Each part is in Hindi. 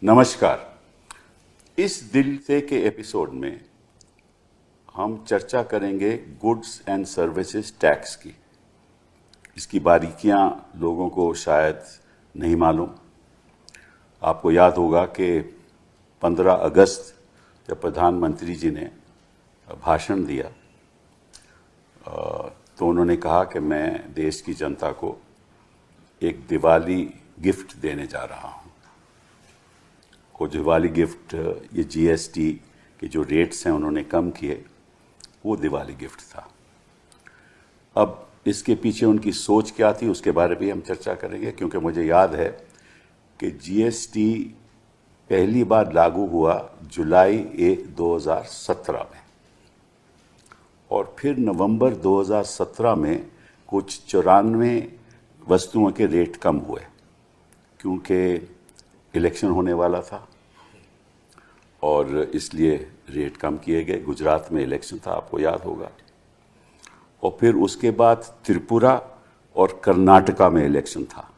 नमस्कार। इस दिल से के एपिसोड में हम चर्चा करेंगे गुड्स एंड सर्विसेज टैक्स की। इसकी बारीकियां लोगों को शायद नहीं मालूम। आपको याद होगा कि 15 अगस्त जब प्रधानमंत्री जी ने भाषण दिया तो उन्होंने कहा कि मैं देश की जनता को एक दिवाली गिफ्ट देने जा रहा हूं। वो दिवाली गिफ्ट, ये जीएसटी के जो रेट्स हैं उन्होंने कम किए, वो दिवाली गिफ्ट था। अब इसके पीछे उनकी सोच क्या थी उसके बारे में भी हम चर्चा करेंगे, क्योंकि मुझे याद है कि जीएसटी पहली बार लागू हुआ जुलाई 1, 2017 में, और फिर नवंबर 2017 में कुछ 94 वस्तुओं के रेट कम हुए, क्योंकि इलेक्शन होने वाला था और इसलिए रेट कम किए गए। गुजरात में इलेक्शन था, आपको याद होगा। और फिर उसके बाद त्रिपुरा और कर्नाटका में इलेक्शन था,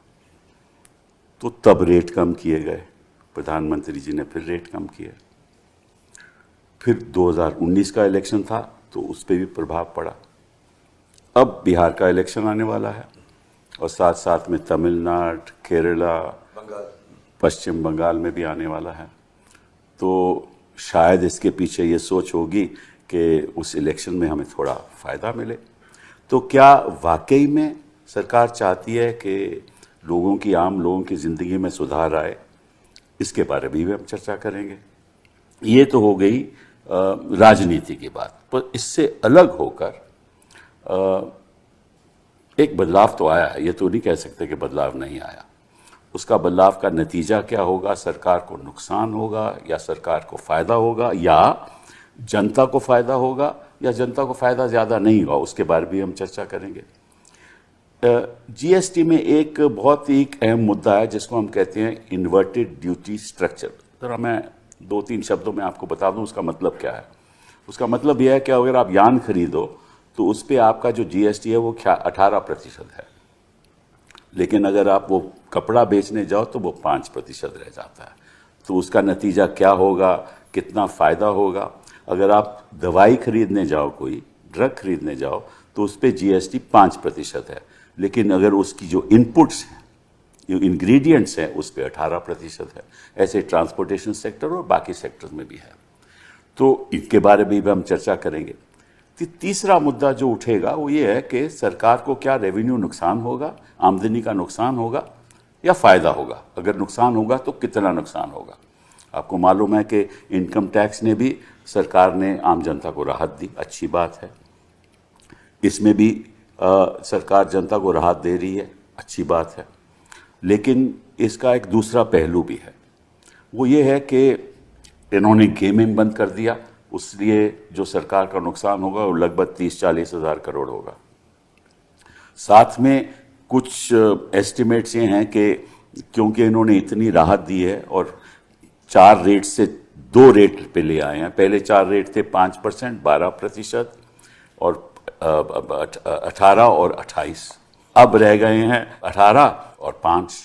तो तब रेट कम किए गए। प्रधानमंत्री जी ने फिर रेट कम किए। फिर 2019 का इलेक्शन था तो उस पर भी प्रभाव पड़ा। अब बिहार का इलेक्शन आने वाला है और साथ साथ में तमिलनाडु, केरला, पश्चिम बंगाल में भी आने वाला है। तो शायद इसके पीछे ये सोच होगी कि उस इलेक्शन में हमें थोड़ा फ़ायदा मिले। तो क्या वाकई में सरकार चाहती है कि लोगों की, आम लोगों की ज़िंदगी में सुधार आए? इसके बारे में भी हम चर्चा करेंगे। ये तो हो गई राजनीति की बात, पर इससे अलग होकर एक बदलाव तो आया है। ये तो नहीं कह सकते कि बदलाव नहीं आया। उसका बदलाव का नतीजा क्या होगा? सरकार को नुकसान होगा या सरकार को फ़ायदा होगा, या जनता को फ़ायदा होगा या जनता को फ़ायदा ज़्यादा नहीं होगा? उसके बारे में भी हम चर्चा करेंगे। जीएसटी में एक बहुत ही अहम मुद्दा है जिसको हम कहते हैं इन्वर्टेड ड्यूटी स्ट्रक्चर। जरा मैं 2-3 शब्दों में आपको बता दूं उसका मतलब क्या है। उसका मतलब यह है कि अगर आप यान खरीदो तो उस पर आपका जो जीएसटी है वो 18% है, लेकिन अगर आप वो कपड़ा बेचने जाओ तो वो 5% रह जाता है। तो उसका नतीजा क्या होगा, कितना फ़ायदा होगा? अगर आप दवाई खरीदने जाओ, कोई ड्रग खरीदने जाओ, तो उस पर जीएसटी 5% है, लेकिन अगर उसकी जो इनपुट्स हैं, जो इंग्रेडिएंट्स हैं, उस पर 18% है। ऐसे ट्रांसपोर्टेशन सेक्टर और बाकी सेक्टर्स में भी है। तो इनके बारे में भी हम चर्चा करेंगे। तीसरा मुद्दा जो उठेगा वो ये है कि सरकार को क्या रेवेन्यू नुकसान होगा, आमदनी का नुकसान होगा या फ़ायदा होगा? अगर नुकसान होगा तो कितना नुकसान होगा? आपको मालूम है कि इनकम टैक्स ने भी, सरकार ने आम जनता को राहत दी, अच्छी बात है। इसमें भी सरकार जनता को राहत दे रही है, अच्छी बात है। लेकिन इसका एक दूसरा पहलू भी है। वो ये है कि इन्होंने गेमिंग बंद कर दिया, उसलिए जो सरकार का नुकसान होगा वो लगभग 30-40 हज़ार करोड़ होगा। साथ में कुछ एस्टिमेट्स ये हैं कि क्योंकि इन्होंने इतनी राहत दी है और 4 रेट से 2 रेट पे ले आए हैं। पहले 4 रेट थे 5%, 12% और 18 और 28। अब रह गए हैं 18 और 5।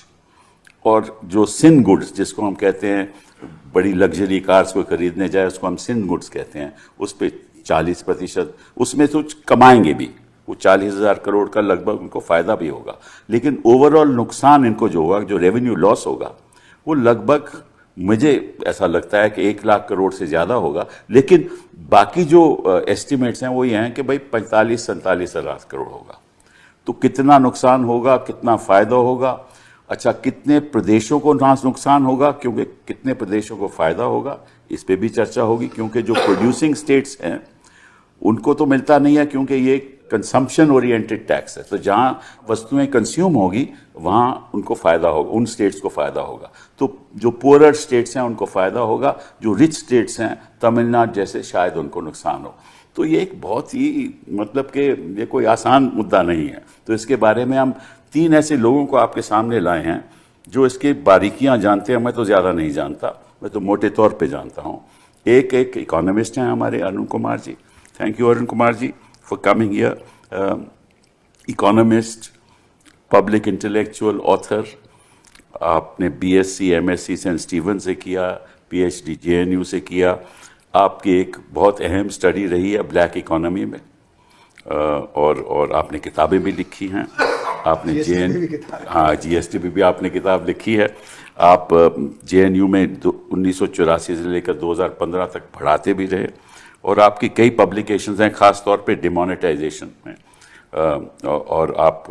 और जो सिन गुड्स, जिसको हम कहते हैं, बड़ी लग्जरी कार्स को खरीदने जाए उसको हम सिन गुड्स कहते हैं, उस पर 40%। उसमें तो कमाएंगे भी, वो 40,000 करोड़ का लगभग उनको फ़ायदा भी होगा। लेकिन ओवरऑल नुकसान इनको जो होगा, जो रेवेन्यू लॉस होगा, वो लगभग, मुझे ऐसा लगता है कि 1 लाख करोड़ से ज़्यादा होगा। लेकिन बाकी जो एस्टिमेट्स हैं वो ये हैं कि भाई 45-47 हज़ार करोड़ होगा। तो कितना नुकसान होगा, कितना फ़ायदा होगा? अच्छा, कितने प्रदेशों को नुकसान होगा, क्योंकि कितने प्रदेशों को फ़ायदा होगा, इस पे भी चर्चा होगी। क्योंकि जो प्रोड्यूसिंग स्टेट्स हैं उनको तो मिलता नहीं है, क्योंकि ये कंजम्पशन ओरिएंटेड टैक्स है। तो जहाँ वस्तुएं कंज्यूम होगी वहाँ उनको फ़ायदा होगा, उन स्टेट्स को फ़ायदा होगा। तो जो पुअरर स्टेट्स हैं उनको फ़ायदा होगा, जो रिच स्टेट्स हैं, तमिलनाडु जैसे, शायद उनको नुकसान हो। तो ये एक बहुत ही, मतलब कि ये कोई आसान मुद्दा नहीं है। तो इसके बारे में हम 3 ऐसे लोगों को आपके सामने लाए हैं जो इसकी बारीकियां जानते हैं। मैं तो ज़्यादा नहीं जानता, मैं तो मोटे तौर पे जानता हूँ। एक इकोनॉमिस्ट हैं हमारे, Arun Kumar ji. Thank you Arun Kumar ji for coming here. Economist, public intellectual, author, आपने बीएससी एमएससी सेंट स्टीवन से किया, पीएचडी जेएनयू से किया। आपकी एक बहुत अहम स्टडी रही है ब्लैक इकोनॉमी में, और आपने किताबें भी लिखी हैं। आपने जीएसटी भी आपने किताब लिखी है। आप जेएनयू में 1984 से लेकर 2015 तक पढ़ाते भी रहे, और आपकी कई पब्लिकेशंस हैं, ख़ास तौर पे डिमोनेटाइजेशन में। और आप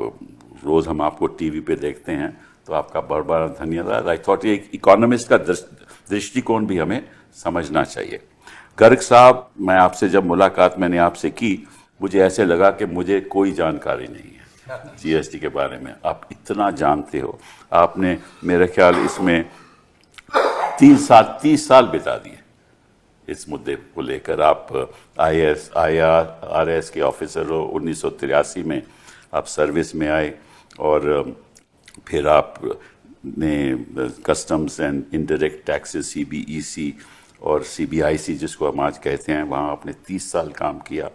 रोज़ हम आपको टीवी पे देखते हैं, तो आपका बहुत बड़ा धन्यवाद। आई थॉट ये इकोनॉमिस्ट का दृष्टिकोण भी हमें समझना चाहिए। गर्ग साहब, मैं आपसे जब मुलाकात मैंने आपसे की, मुझे ऐसे लगा कि मुझे कोई जानकारी नहीं है जीएसटी के बारे में। आप इतना जानते हो। आपने मेरे ख्याल इसमें 30 साल बिता दिए इस मुद्दे को लेकर। आप IRS के ऑफिसर हो। 1983 में आप सर्विस में आए, और फिर आपने customs and indirect taxes CBEC और CBIC जिसको हम आज कहते हैं, वहाँ आपने 30 साल काम किया।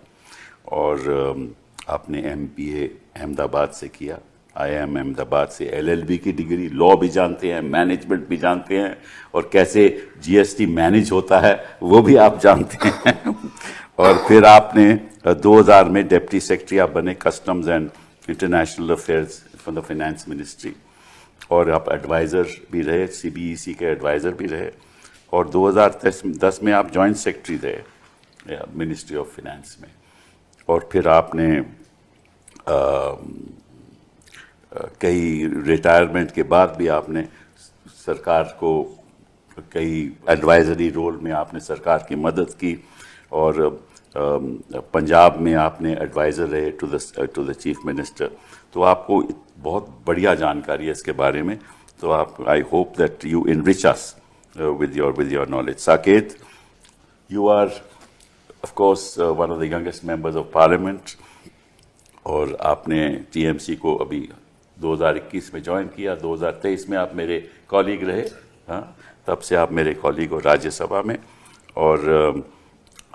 और आपने MBA अहमदाबाद से किया, IIM अहमदाबाद से, LLB की डिग्री, लॉ भी जानते हैं, मैनेजमेंट भी जानते हैं, और कैसे GST मैनेज होता है वो भी आप जानते हैं। और फिर आपने 2000 में डिप्टी सेक्रेटरी आप बने customs and international affairs from the finance ministry, और आप एडवाइज़र भी रहे, CBEC के एडवाइज़र भी रहे। और 2010 में आप जॉइंट सेक्रेटरी रहे मिनिस्ट्री ऑफ फाइनेंस में। और फिर आपने कई रिटायरमेंट के बाद भी आपने सरकार को कई एडवाइजरी रोल में आपने सरकार की मदद की। और पंजाब में आपने एडवाइज़र रहे टू द चीफ मिनिस्टर। तो आपको बहुत बढ़िया जानकारी है इसके बारे में। तो आप, I hope that you enrich us with your knowledge. Saket, you are of course one of the youngest members of parliament, और आपने TMC को अभी 2021 में ज्वाइन किया। 2023 में आप मेरे कॉलीग रहे। हाँ, तब से आप मेरे कॉलीग हो राज्यसभा में। और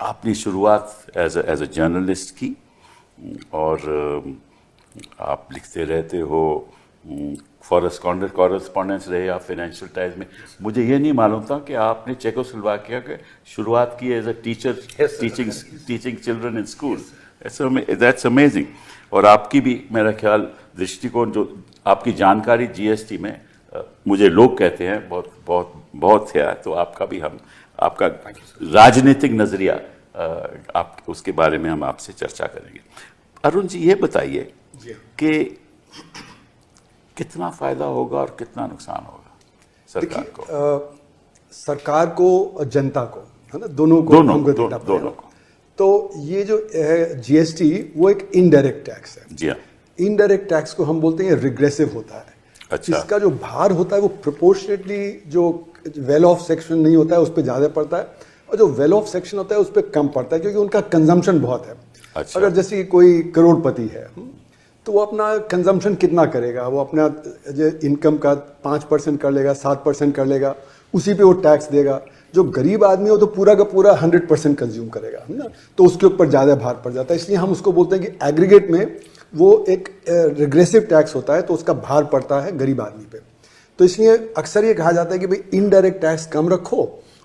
आपने शुरुआत एज अ जर्नलिस्ट की, और आप लिखते रहते हो। कॉरेस्पॉन्डेंस रहे आप फाइनेंशियल टाइम्स में। मुझे ये नहीं मालूम था कि आपने चेकोस्लोवाकिया के शुरुआत की as a teacher, teaching children in school. That's amazing. और आपकी भी मेरा ख्याल दृष्टिकोण, जो आपकी जानकारी GST में, मुझे लोग कहते हैं बहुत बहुत बहुत है। तो आपका भी, हम आपका राजनीतिक नजरिया, आप उसके बारे में हम आपसे चर्चा करेंगे। अरुण जी, ये बताइए कि कितना फायदा होगा और कितना नुकसान होगा सरकार को? सरकार को, जनता को, है ना, दोनों को। तो ये जो है GST, वो एक इनडायरेक्ट टैक्स है। जी हाँ। इनडायरेक्ट टैक्स को हम बोलते हैं रिग्रेसिव होता है। अच्छा। इसका जो भार होता है वो प्रोपोर्शनेटली जो वेल ऑफ सेक्शन नहीं होता है उस पर ज्यादा पड़ता है, और जो वेल ऑफ सेक्शन होता है उस पर कम पड़ता है, क्योंकि उनका कंजम्पशन बहुत है। अच्छा। अगर जैसे कोई करोड़पति है तो वो अपना कंजम्पशन कितना करेगा? वो अपना इनकम का 5% कर लेगा, 7% कर लेगा, उसी पे वो टैक्स देगा। जो गरीब आदमी हो तो पूरा का पूरा 100% कंज्यूम करेगा, है ना, तो उसके ऊपर ज़्यादा भार पड़ जाता है। इसलिए हम उसको बोलते हैं कि एग्रीगेट में वो एक रिग्रेसिव टैक्स होता है, तो उसका भार पड़ता है गरीब आदमी पे। तो इसलिए अक्सर ये कहा जाता है कि भाई इनडायरेक्ट टैक्स कम रखो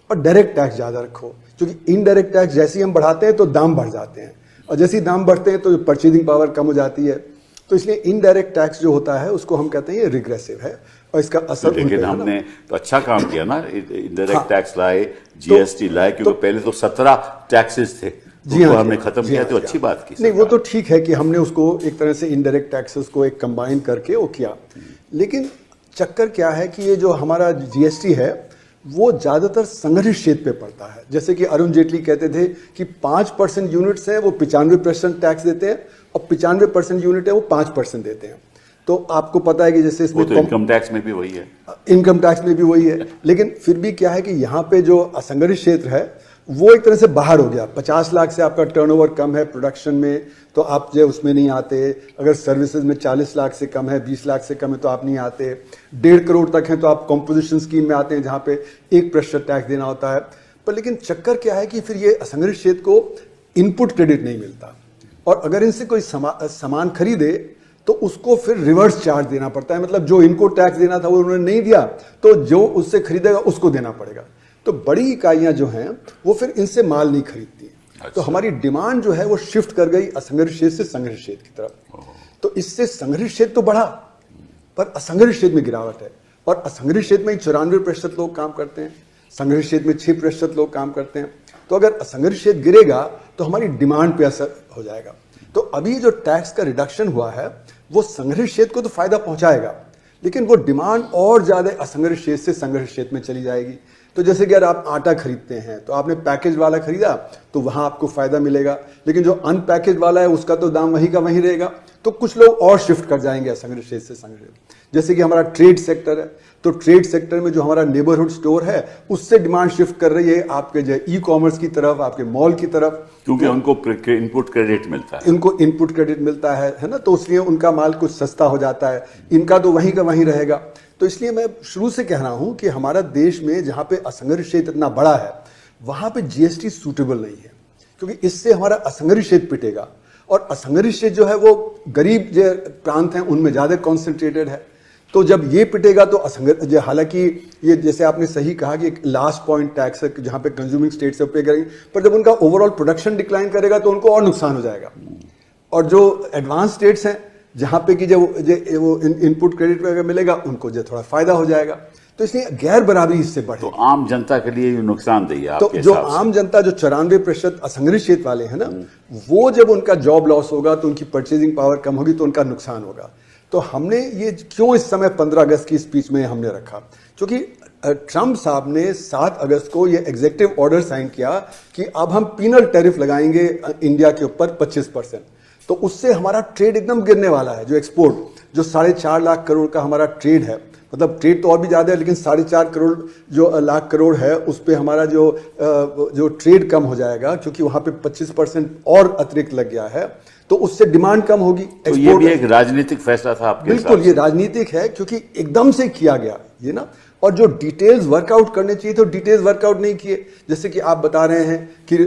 और डायरेक्ट टैक्स ज़्यादा रखो, क्योंकि इनडायरेक्ट टैक्स जैसे ही हम बढ़ाते हैं तो दाम बढ़ जाते हैं, और जैसे ही दाम बढ़ते हैं तो परचेजिंग पावर कम हो जाती है। तो इसलिए इनडायरेक्ट टैक्स जो होता है उसको हम कहते हैं ये रिग्रेसिव है, और इसका असर, लेकिन हमने तो अच्छा काम किया ना, इनडायरेक्ट टैक्स लाए, GST लाए, क्योंकि पहले तो 17 टैक्सेस थे। जी हाँ, हमने खत्म किया, तो अच्छी बात की। नहीं, वो तो ठीक है कि हमने उसको एक तरह से इनडायरेक्ट टैक्सेस को एक कंबाइन करके वो किया। लेकिन चक्कर क्या है कि ये जो हमारा GST है वो ज़्यादातर संगठित क्षेत्र पे पड़ता है। जैसे कि अरुण जेटली कहते थे कि 5% यूनिट्स हैं वो 95% टैक्स देते हैं, और 95% यूनिट है वो 5% देते हैं। तो आपको पता है कि जैसे इसमें तो इनकम टैक्स में भी वही है, इनकम टैक्स में भी वही है। लेकिन फिर भी क्या है कि यहाँ पे जो असंगठित क्षेत्र है वो एक तरह से बाहर हो गया। 50 लाख से आपका टर्नओवर कम है प्रोडक्शन में, तो आप जो उसमें नहीं आते। अगर सर्विसेज में 40 लाख से कम है, 20 लाख से कम है, तो आप नहीं आते। 1.5 करोड़ तक है तो आप कॉम्पोजिशन स्कीम में आते हैं, जहाँ पे 1% टैक्स देना होता है। पर लेकिन चक्कर क्या है कि फिर ये असंगठित क्षेत्र को इनपुट क्रेडिट नहीं मिलता, और अगर इनसे कोई सामान खरीदे तो उसको फिर रिवर्स चार्ज देना पड़ता है, मतलब जो इनको टैक्स देना था वो उन्होंने नहीं दिया, तो जो उससे खरीदेगा उसको देना पड़ेगा। तो बड़ी इकाइयां जो हैं वो फिर इनसे माल नहीं खरीदती। अच्छा। तो हमारी डिमांड जो है वो शिफ्ट कर गई असंगठित क्षेत्र से संगठित क्षेत्र की तरफ। तो इससे संगठित क्षेत्र तो बढ़ा, पर असंगठित क्षेत्र में गिरावट है। और असंगठित क्षेत्र में 94% लोग काम करते हैं, संगठित क्षेत्र में 6% लोग काम करते हैं। तो अगर असंगठित क्षेत्र गिरेगा तो हमारी डिमांड पे असर हो जाएगा। तो अभी जो टैक्स का रिडक्शन हुआ है वो संगठित क्षेत्र को तो फायदा पहुंचाएगा, लेकिन वो डिमांड और ज्यादा असंगठित क्षेत्र से संगठित क्षेत्र में चली जाएगी। तो जैसे कि अगर आप आटा खरीदते हैं तो आपने पैकेज वाला खरीदा तो वहां आपको फायदा मिलेगा, लेकिन जो अनपैकेज वाला है उसका तो दाम वही का वही रहेगा। तो कुछ लोग और शिफ्ट कर जाएंगे असंगठित क्षेत्र से संगठित। जैसे कि हमारा ट्रेड सेक्टर है, तो ट्रेड सेक्टर में जो हमारा नेबरहुड स्टोर है उससे डिमांड शिफ्ट कर रही है आपके जो ई कॉमर्स की तरफ, आपके मॉल की तरफ, क्योंकि उनको इनपुट क्रेडिट मिलता है। इनको इनपुट क्रेडिट मिलता है ना, तो इसलिए उनका माल कुछ सस्ता हो जाता है, इनका तो वहीं का वहीं रहेगा। तो इसलिए मैं शुरू से कह रहा हूं कि हमारा देश में जहां पे असंगठित क्षेत्र इतना बड़ा है वहां पे जीएसटी सूटेबल नहीं है, क्योंकि इससे हमारा असंगठित क्षेत्र पिटेगा। और असंगठित क्षेत्र जो है वो गरीब जो प्रांत हैं उनमें ज्यादा कॉन्सेंट्रेटेड है। तो जब ये पिटेगा तो असंगठित, हालांकि ये जैसे आपने सही कहा कि एक लास्ट पॉइंट टैक्स है जहां पे कंज्यूमिंग स्टेट से पे करेंगे, पर जब उनका ओवरऑल प्रोडक्शन डिक्लाइन करेगा तो उनको और नुकसान हो जाएगा। और जो एडवांस स्टेट्स हैं जहां पे कि जो वो इनपुट क्रेडिट वगैरह मिलेगा उनको जो थोड़ा फायदा हो जाएगा। तो इसलिए गैर बराबरी इससे बढ़े, तो आम जनता के लिए नुकसानदेह है। तो जो आम जनता जो 94% असंगठित क्षेत्र वाले हैं ना, वो जब उनका जॉब लॉस होगा तो उनकी परचेजिंग पावर कम होगी तो उनका नुकसान होगा। तो हमने ये क्यों इस समय 15 अगस्त की स्पीच में हमने रखा, क्योंकि ट्रंप साहब ने 7 अगस्त को ये एग्जीक्यूटिव ऑर्डर साइन किया कि अब हम पीनल टैरिफ लगाएंगे इंडिया के ऊपर 25%। तो उससे हमारा ट्रेड एकदम गिरने वाला है। जो एक्सपोर्ट जो 4.5 लाख करोड़ का हमारा ट्रेड है, मतलब ट्रेड तो और भी ज्यादा है, लेकिन 4.5 करोड़ जो लाख करोड़ है उस पे हमारा जो ट्रेड कम हो जाएगा, क्योंकि वहां पे 25% और अतिरिक्त लग गया है, तो उससे डिमांड कम होगी। तो ये भी एक राजनीतिक फैसला था आपके? बिल्कुल, ये राजनीतिक है, क्योंकि एकदम से किया गया ये ना। और जो डिटेल्स वर्कआउट करने चाहिए तो डिटेल्स वर्कआउट नहीं किए। जैसे कि आप बता रहे हैं कि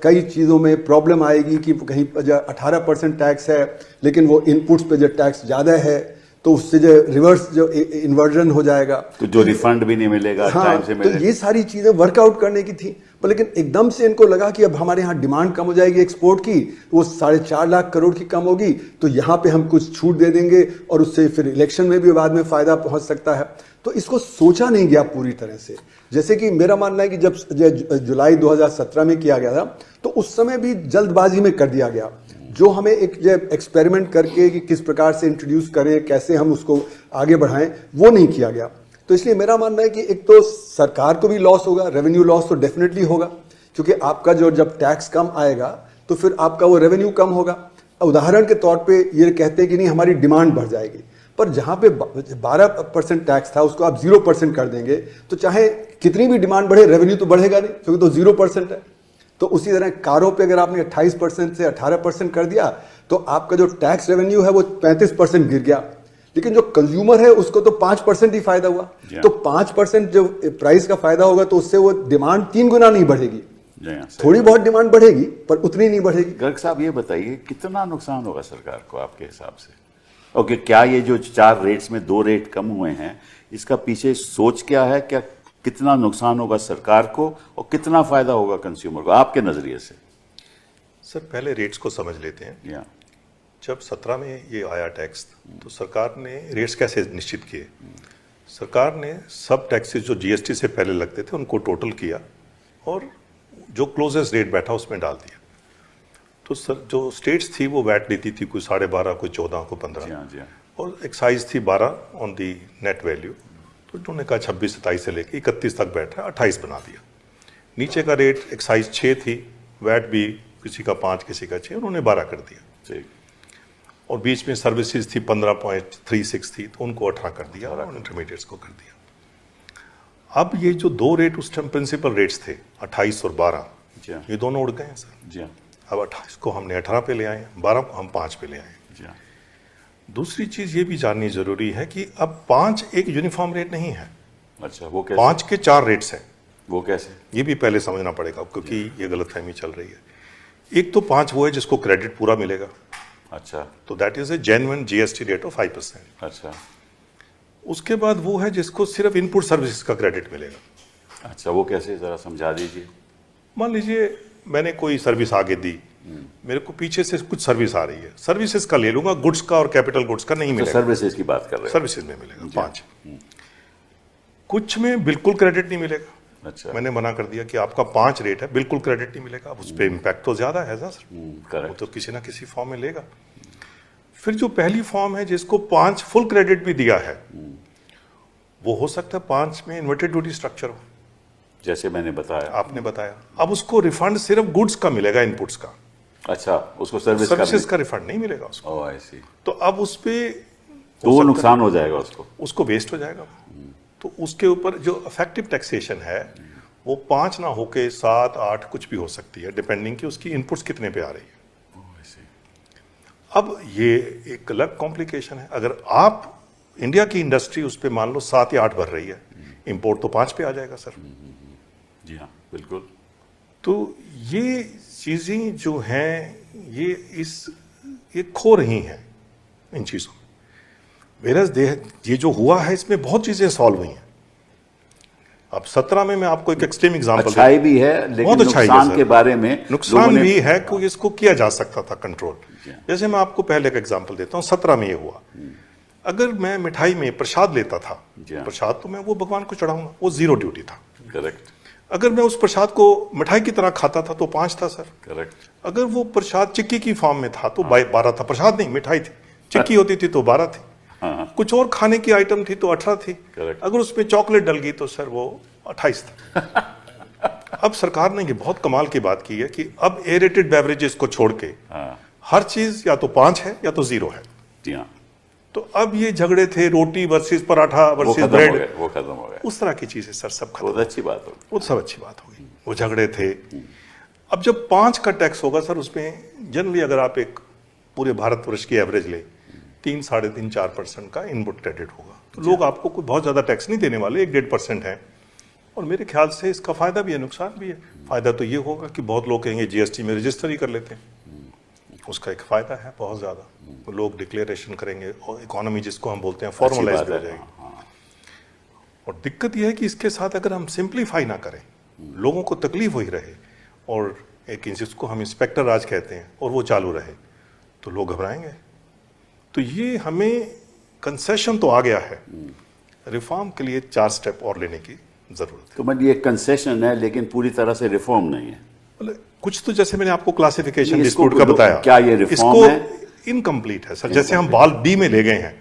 कई चीज़ों में प्रॉब्लम आएगी कि कहीं 18% टैक्स है लेकिन वो इनपुट्स पे जो टैक्स ज़्यादा है, तो उससे जो रिवर्स जो इन्वर्जन हो जाएगा, तो जो रिफंड भी नहीं मिलेगा, हाँ, टाइम से मिलेगा। तो ये सारी चीज़ें वर्कआउट करने की थी, पर लेकिन एकदम से इनको लगा कि अब हमारे यहाँ डिमांड कम हो जाएगी एक्सपोर्ट की, वो 4.5 लाख करोड़ की कम होगी, तो यहाँ पे हम कुछ छूट दे देंगे और उससे फिर इलेक्शन में भी बाद में फायदा पहुंच सकता है। तो इसको सोचा नहीं गया पूरी तरह से। जैसे कि मेरा मानना है कि जब जुलाई 2017 में किया गया था तो उस समय भी जल्दबाजी में कर दिया गया। जो हमें एक एक्सपेरिमेंट करके कि किस प्रकार से इंट्रोड्यूस करें, कैसे हम उसको आगे बढ़ाएं, वो नहीं किया गया। तो इसलिए मेरा मानना है कि एक तो सरकार को भी लॉस होगा, रेवेन्यू लॉस तो डेफिनेटली होगा, क्योंकि आपका जब टैक्स कम आएगा तो फिर आपका वो रेवेन्यू कम होगा। उदाहरण के तौर पे ये कहते हैं कि नहीं हमारी डिमांड बढ़ जाएगी, पर जहां पे 12% टैक्स था उसको आप 0% कर देंगे तो चाहे कितनी भी डिमांड बढ़े रेवेन्यू तो बढ़ेगा नहीं, क्योंकि तो 0% है। तो उसी तरह कारों पे अगर आपने 28% से 18% कर दिया तो आपका जो टैक्स रेवेन्यू है वो 35% गिर गया, लेकिन जो कंज्यूमर है उसको तो 5% ही फायदा हुआ। तो 5% जो प्राइस का फायदा होगा तो उससे वो डिमांड 3 गुना नहीं बढ़ेगी, थोड़ी बहुत डिमांड बढ़ेगी पर उतनी नहीं बढ़ेगी। गर्ग साहब ये बताइए कितना नुकसान होगा सरकार को आपके हिसाब से? ओके, क्या ये जो 4 रेट्स में 2 रेट कम हुए हैं इसका पीछे सोच क्या है? क्या कितना नुकसान होगा सरकार को और कितना फायदा होगा कंज्यूमर को आपके नजरिए से? सर पहले रेट्स को समझ लेते हैं। जब 17 में ये आया टैक्स तो सरकार ने रेट्स कैसे निश्चित किए? सरकार ने सब टैक्सेस जो जीएसटी से पहले लगते थे उनको टोटल किया और जो क्लोजेस्ट रेट बैठा उसमें डाल दिया। तो सर जो स्टेट्स थी वो वैट लेती थी, कोई 12.5, कोई 14, कोई 15 और एक्साइज थी 12 ऑन दी नेट वैल्यू। तो उन्होंने कहा 26-27 से लेकर 31 तक बैठ रहा है, 28 बना दिया। नीचे का रेट एक्साइज 6 थी, वैट भी किसी का 5 किसी का 6, उन्होंने 12 कर दिया। और बीच में सर्विसेज थी 15.36 थी तो उनको 18 कर दिया और इंटरमीडिएट्स को कर दिया। अब ये जो 2 रेट उस टाइम प्रिंसिपल रेट्स थे 28 और 12, ये दोनों उड़ गए हैं सर। अब 28 को हमने 18 पे ले आए हैं, 12 को हम 5 पे ले आए हैं। दूसरी चीज ये भी जाननी जरूरी है कि अब 5 एक यूनिफॉर्म रेट नहीं है। अच्छा, वो कैसे? 5 के 4 रेट्स हैं। वो कैसे? ये भी पहले समझना पड़ेगा, क्योंकि ये गलतफहमी चल रही है। एक तो 5 वो है जिसको क्रेडिट पूरा मिलेगा, अच्छा, तो that is a genuine GST rate of 5%। अच्छा, उसके बाद वो है जिसको सिर्फ इनपुट सर्विसेज का क्रेडिट मिलेगा। अच्छा, वो कैसे, जरा समझा दीजिए। मान लीजिए मैंने कोई सर्विस आगे दी, मेरे को पीछे से कुछ सर्विस आ रही है, सर्विसेज का ले लूंगा, गुड्स का और कैपिटल गुड्स का नहीं मिलेगा। सर्विसेज की बात कर रहे हैं। सर्विसेज में मिलेगा 5। कुछ में बिल्कुल क्रेडिट नहीं मिलेगा। अच्छा, मैंने मना कर दिया कि आपका 5 रेट है, बिल्कुल क्रेडिट नहीं मिलेगा। अब उस पर इम्पैक्ट तो ज्यादा है ना सर, वो करेक्ट। तो किसी ना किसी फॉर्म में लेगा। फिर जो पहली फॉर्म है जिसको 5 फुल क्रेडिट भी दिया है, वो हो सकता है 5 में इन्वर्टेड ड्यूटी स्ट्रक्चर हो, जैसे मैंने बताया, आपने बताया। अब उसको रिफंड सिर्फ गुड्स का मिलेगा, इनपुट्स का। अच्छा, उसको सर्विसेज का रिफंड नहीं मिलेगा उसको। ओह, आई सी। तो अब उस पे तो वो नुकसान हो जाएगा उसको वेस्ट हो जाएगा। तो उसके ऊपर जो इफेक्टिव टैक्सेशन है वो 5 ना होके 7, 8 कुछ भी हो सकती है, डिपेंडिंग कि उसकी इनपुट्स कितने पे आ रही है। अब ये एक अलग कॉम्प्लिकेशन है। अगर आप इंडिया की इंडस्ट्री उस पे मान लो 7 या 8 भर रही है, इंपोर्ट तो 5 पे आ जाएगा सर। जी हाँ, बिल्कुल। तो ये चीजें जो हैं ये खो रही हैं इन चीजों में। ये जो हुआ है इसमें बहुत चीजें सॉल्व हुई हैं। अब 17 में मैं आपको एक एक्सट्रीम एग्जांपल अच्छाई भी है, लेकिन नुकसान के बारे में नुकसान भी है कि इसको किया जा सकता था कंट्रोल। जैसे मैं आपको पहले एक एग्जांपल देता हूँ, 17 में ये हुआ। अगर मैं मिठाई में प्रसाद लेता था, प्रसाद तो मैं वो भगवान को चढ़ाऊंगा, वो 0 ड्यूटी था। करेक्ट। अगर मैं उस प्रसाद को मिठाई की तरह खाता था तो 5 था सर। करेक्ट। अगर वो प्रसाद चिक्की की फॉर्म में था तो 12 था। प्रसाद नहीं, मिठाई थी। चिक्की होती थी तो 12 थी। कुछ और खाने की आइटम थी तो 18 थी। अगर उसमें चॉकलेट डल गई तो सर वो 28 था। अब सरकार ने ये बहुत कमाल की बात की है कि अब एरेटेड बेवरेजेस को छोड़ के हर चीज या तो 5 है या तो 0 है। जी हाँ। तो अब ये झगड़े थे रोटी वर्सेस पराठा वर्सेस ब्रेड, वो खत्म हो गए। उस तरह की चीजें सर सब खत्म। बहुत अच्छी बात होगी। वो सब अच्छी बात होगी। वो झगड़े थे। अब जब 5 का टैक्स होगा सर, उसमें जनरली अगर आप एक पूरे भारतवर्ष की एवरेज ले 3, 3.5, 4% का इनपुट क्रेडिट होगा, तो लोग आपको कोई बहुत ज्यादा टैक्स नहीं देने वाले, 1-1.5% है। और मेरे ख्याल से इसका फायदा भी है, नुकसान भी है। फायदा तो ये होगा कि बहुत लोग कहेंगे जीएसटी में रजिस्टर ही कर लेते हैं, उसका एक फायदा है बहुत ज्यादा। लोग डिक्लेरेशन करेंगे और इकोनॉमी जिसको हम बोलते हैं फॉर्मलाइज हो जाएगी। और दिक्कत यह है कि इसके साथ अगर हम सिंप्लीफाई ना करें, लोगों को तकलीफ हुई रहे और एक जिसको हम इंस्पेक्टर राज कहते हैं और वो चालू रहे, तो लोग घबराएंगे। तो ये हमें कंसेशन तो आ गया है, रिफॉर्म के लिए 4 स्टेप और लेने की जरूरत है। तो मतलब ये कंसेशन है लेकिन पूरी तरह से रिफॉर्म नहीं है। कुछ तो जैसे मैंने आपको क्लासिफिकेशन डिस्प्यूट का बताया, क्या ये रिफॉर्म है? इनकम्प्लीट है सर। जैसे हम बॉल बी में ले गए हैं,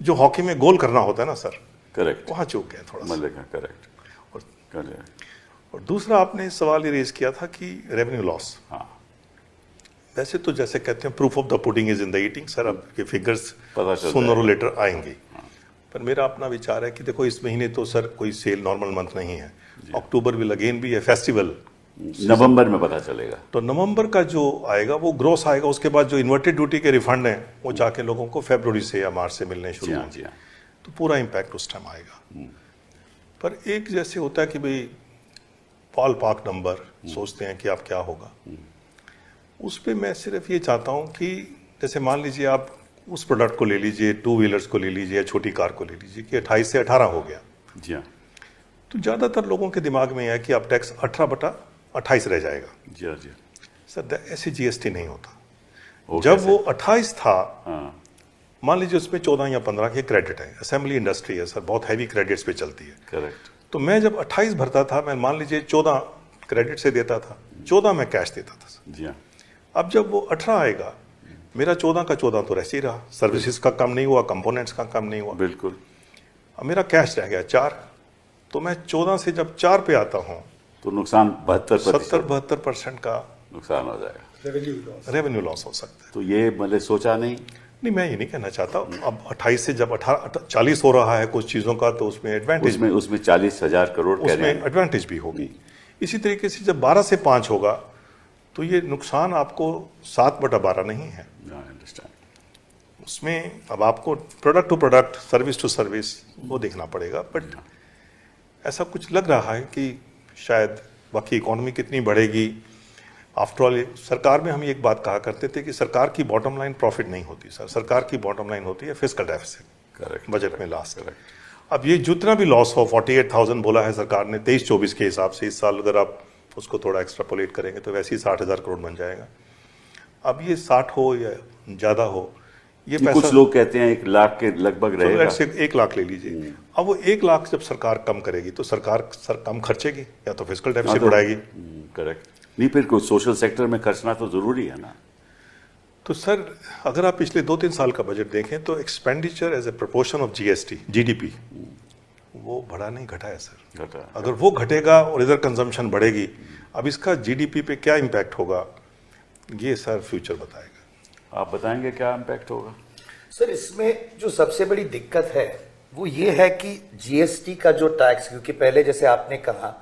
जो हॉकी में गोल करना होता है ना सर, करेक्ट, वहां चूक गया थोड़ा सा। करेक्ट। और दूसरा आपने सवाल ये रेज किया था कि रेवेन्यू लॉस। हाँ, वैसे तो जैसे कहते हैं proof of the pudding is in the eating sir, अब ये फिगर्स सूनर और लेटर आएंगे। पर मेरा अपना विचार है कि देखो इस महीने तो सर कोई सेल नॉर्मल मंथ नहीं है, अक्टूबर विल अगेन भी है फेस्टिवल, नवंबर में पता चलेगा। तो नवंबर का जो आएगा वो ग्रोस आएगा। उसके बाद जो इन्वर्टेड ड्यूटी के रिफंड हैं वो जाके लोगों को फरवरी से या मार्च से मिलने शुरू होंगे, तो पूरा इम्पैक्ट उस टाइम आएगा। पर एक जैसे होता है कि भाई बॉल पार्क नंबर सोचते हैं कि आप क्या होगा, उस पर मैं सिर्फ ये चाहता हूँ कि जैसे मान लीजिए आप उस प्रोडक्ट को ले लीजिए, 2 व्हीलर्स को ले लीजिए या छोटी कार को ले लीजिए कि 28 से 18 हो गया। जी हाँ। तो ज्यादातर लोगों के दिमाग में यह है कि आप टैक्स 18/28 रह जाएगा। जी हाँ, जी सर ऐसे जीएसटी नहीं होता। जब वो 28 था, मान लीजिए उसमें 14 या 15 के क्रेडिट है, असेंबली इंडस्ट्री है सर, बहुत हैवी क्रेडिट्स पे चलती है। करेक्ट। तो मैं जब 28 भरता था, मैं मान लीजिए 14 क्रेडिट से देता था, 14 में कैश देता था सर। जी हाँ। अब जब वो 18 आएगा, मेरा 14 का 14 तो रह ही रहा, सर्विसेज का कम नहीं हुआ, कंपोनेंट्स का कम नहीं हुआ, बिल्कुल। अब मेरा कैश रह गया 4। तो मैं 14 से जब 4 पे आता हूँ तो नुकसान 70-72% का नुकसान हो जाएगा, रेवेन्यू लॉस हो सकता है। तो ये मतलब सोचा नहीं। मैं ये नहीं कहना चाहता। अब 28 से जब 40 हो रहा है कुछ चीजों का, तो उसमें एडवांटेज, उसमें 40,000 करोड़ उसमें एडवांटेज भी होगी। इसी तरीके से जब 12 से 5 होगा तो ये नुकसान आपको 7/12 नहीं है। उसमें अब आपको product to product, service to service वो देखना पड़ेगा। बट ऐसा कुछ लग रहा है कि शायद बाकी इकोनॉमी कितनी बढ़ेगी, आफ्टर ऑल सरकार में हम एक बात कहा करते थे कि सरकार की बॉटम लाइन प्रॉफिट नहीं होती सर, सरकार की बॉटम लाइन होती है फिस्कल डेफिसिट। करेक्ट। बजट में लास्ट। अब ये जितना भी लॉस हो, 48,000 बोला है सरकार ने 23-24 के हिसाब से, इस साल अगर आप उसको थोड़ा एक्स्ट्रापोलेट करेंगे तो वैसे ही 60,000 करोड़ बन जाएगा। अब ये 60 हो या ज़्यादा हो, ये पैसा कुछ लोग कहते हैं 1 लाख के लगभग रहेगा। से 1 लाख ले लीजिए। अब वो 1 लाख जब सरकार कम करेगी तो सरकार कम खर्चेगी या तो फिस्कल डेफिसिट बढ़ाएगी। करेक्ट। नहीं, फिर कोई सोशल सेक्टर में खर्चना तो जरूरी है ना। तो सर अगर आप पिछले 2-3 साल का बजट देखें तो expenditure as a proportion of GST GDP वो बढ़ा नहीं, घटा है सर। घटा। अगर वो घटेगा और इधर कंजम्पशन बढ़ेगी, अब इसका जीडीपी पे क्या इम्पैक्ट होगा ये सर फ्यूचर बताएगा। आप बताएंगे क्या इम्पैक्ट होगा? सर इसमें जो सबसे बड़ी दिक्कत है वो ये है कि जीएसटी का जो टैक्स, क्योंकि पहले जैसे आपने कहा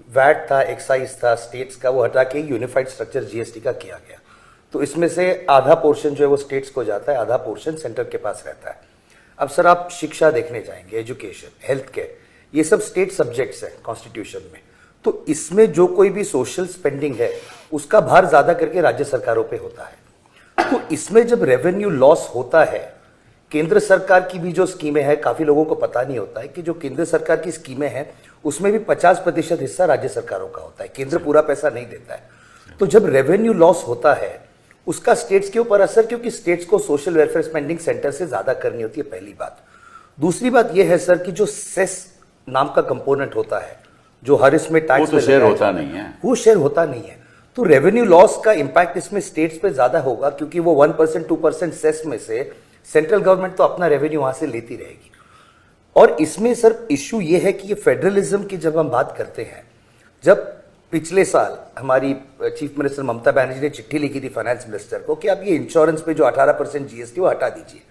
वैट था, एक्साइज था स्टेट्स का, वो हटा के यूनिफाइड स्ट्रक्चर जीएसटी का किया गया। तो इसमें से आधा पोर्शन जो है वो स्टेट्स को जाता है, आधा पोर्शन सेंटर के पास रहता है। अब सर आप शिक्षा देखने जाएंगे, एजुकेशन, हेल्थ केयर, ये सब स्टेट सब्जेक्ट्स हैं कॉन्स्टिट्यूशन में। तो इसमें जो कोई भी सोशल स्पेंडिंग है उसका भार ज्यादा करके राज्य सरकारों पे होता है। तो इसमें जब रेवेन्यू लॉस होता है, केंद्र सरकार की भी जो स्कीमें हैं, काफी लोगों को पता नहीं होता है कि जो केंद्र सरकार की स्कीमें हैं उसमें भी 50% हिस्सा राज्य सरकारों का होता है, केंद्र पूरा पैसा नहीं देता है। तो जब रेवेन्यू लॉस होता है उसका स्टेट्स के ऊपर असर, क्योंकि स्टेट्स को सोशल वेलफेयर स्पेंडिंग सेंटर से ज्यादा करनी होती है, पहली बात। दूसरी बात यह है सर कि जो सेस नाम का कंपोनेंट होता है जो हर इसमें टैक्स वो तो शेयर होता नहीं है, वो शेयर होता नहीं है। तो रेवेन्यू लॉस का इंपैक्ट इसमें स्टेट्स पे ज्यादा होगा, क्योंकि वो 1% 2% सेस में से सेंट्रल गवर्नमेंट तो अपना रेवेन्यू वहां से लेती रहेगी। और इसमें सर इश्यू ये है कि ये फेडरलिज्म की जब हम बात करते हैं, जब पिछले साल हमारी चीफ मिनिस्टर ममता बनर्जी ने चिट्ठी लिखी थी फाइनेंस मिनिस्टर को कि आप ये इंश्योरेंस पे जो 18% जीएसटी वो हटा दीजिए,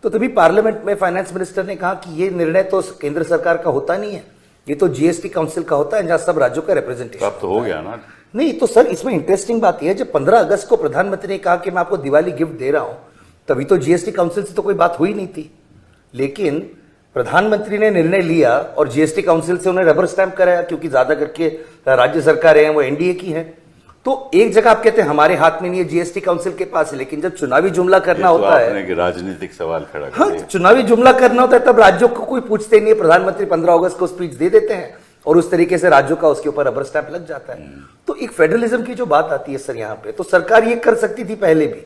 तो तभी पार्लियामेंट में फाइनेंस मिनिस्टर ने कहा कि ये निर्णय तो केंद्र सरकार का होता नहीं है, ये तो जीएसटी काउंसिल का होता है जहां सब राज्यों का रिप्रेजेंटेशन। अब तो हो गया ना। नहीं तो सर इसमें इंटरेस्टिंग बात यह है, जब 15 अगस्त को प्रधानमंत्री ने कहा कि मैं आपको दिवाली गिफ्ट दे रहा हूं, तभी तो जीएसटी काउंसिल से तो कोई बात हुई नहीं थी। लेकिन प्रधानमंत्री ने निर्णय लिया और जीएसटी काउंसिल से उन्हें रबर स्टैंप कराया, क्योंकि ज्यादा करके राज्य सरकारें हैं वो एनडीए की हैं। तो एक जगह आप कहते हैं हमारे हाथ में नहीं है, जीएसटी काउंसिल के पास है, लेकिन जब चुनावी जुमला करना तो होता है, राजनीतिक सवाल खड़ा कर हाँ, चुनावी जुमला करना होता है तब राज्यों को कोई पूछते नहीं है, प्रधानमंत्री 15 अगस्त को स्पीच दे देते हैं और उस तरीके से राज्यों का उसके ऊपर रबर स्टैंप लग जाता है। तो एक फेडरलिज्म की जो बात आती है सर यहाँ पे, तो सरकार ये कर सकती थी पहले भी,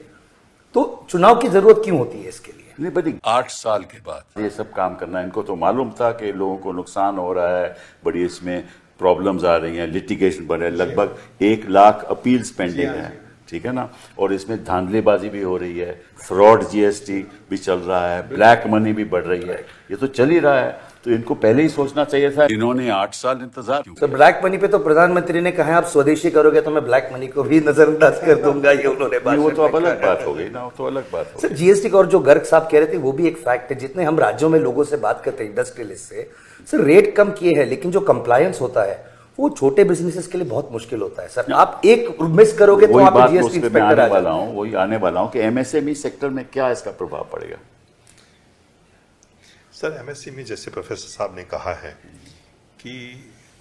तो चुनाव की जरूरत क्यों होती है इसके लिए? नहीं, बड़ी 8 साल के बाद ये सब काम करना, इनको तो मालूम था कि लोगों को नुकसान हो रहा है, बड़ी इसमें प्रॉब्लम्स आ रही हैं, लिटिगेशन बढ़ रहा है, लगभग 1 लाख अपील्स पेंडिंग है, ठीक है ना। और इसमें धांधलेबाजी भी हो रही है, फ्रॉड जीएसटी भी चल रहा है, ब्लैक मनी भी बढ़ रही है, ये तो चल ही रहा है। तो इनको पहले ही सोचना चाहिए था, इन्होंने 8 साल इंतजार क्यों? सर ब्लैक मनी पे तो प्रधानमंत्री ने कहा आप स्वदेशी करोगे तो मैं ब्लैक मनी को भी नजरअंदाज कर दूंगा, ये उन्होंने बात। वो तो अब अलग बात हो गई ना, वो तो अलग बात हो सर जीएसटी का और जो गर्ग साहब कह रहे थे वो भी एक फैक्ट है। जितने हम राज्यों में लोगों से बात करते हैं इंडस्ट्रियलिस्ट से, सर रेट कम किए हैं, लेकिन जो कंप्लायंस होता है वो छोटे बिजनेसेस के लिए बहुत मुश्किल होता है सर। आप एक मिस करोगे तो आप जीएसटी इंस्पेक्टर वही आने वाला हूँ कि एमएसएमई सेक्टर में क्या इसका प्रभाव पड़ेगा? सर एमएसएमई जैसे प्रोफेसर साहब ने कहा है कि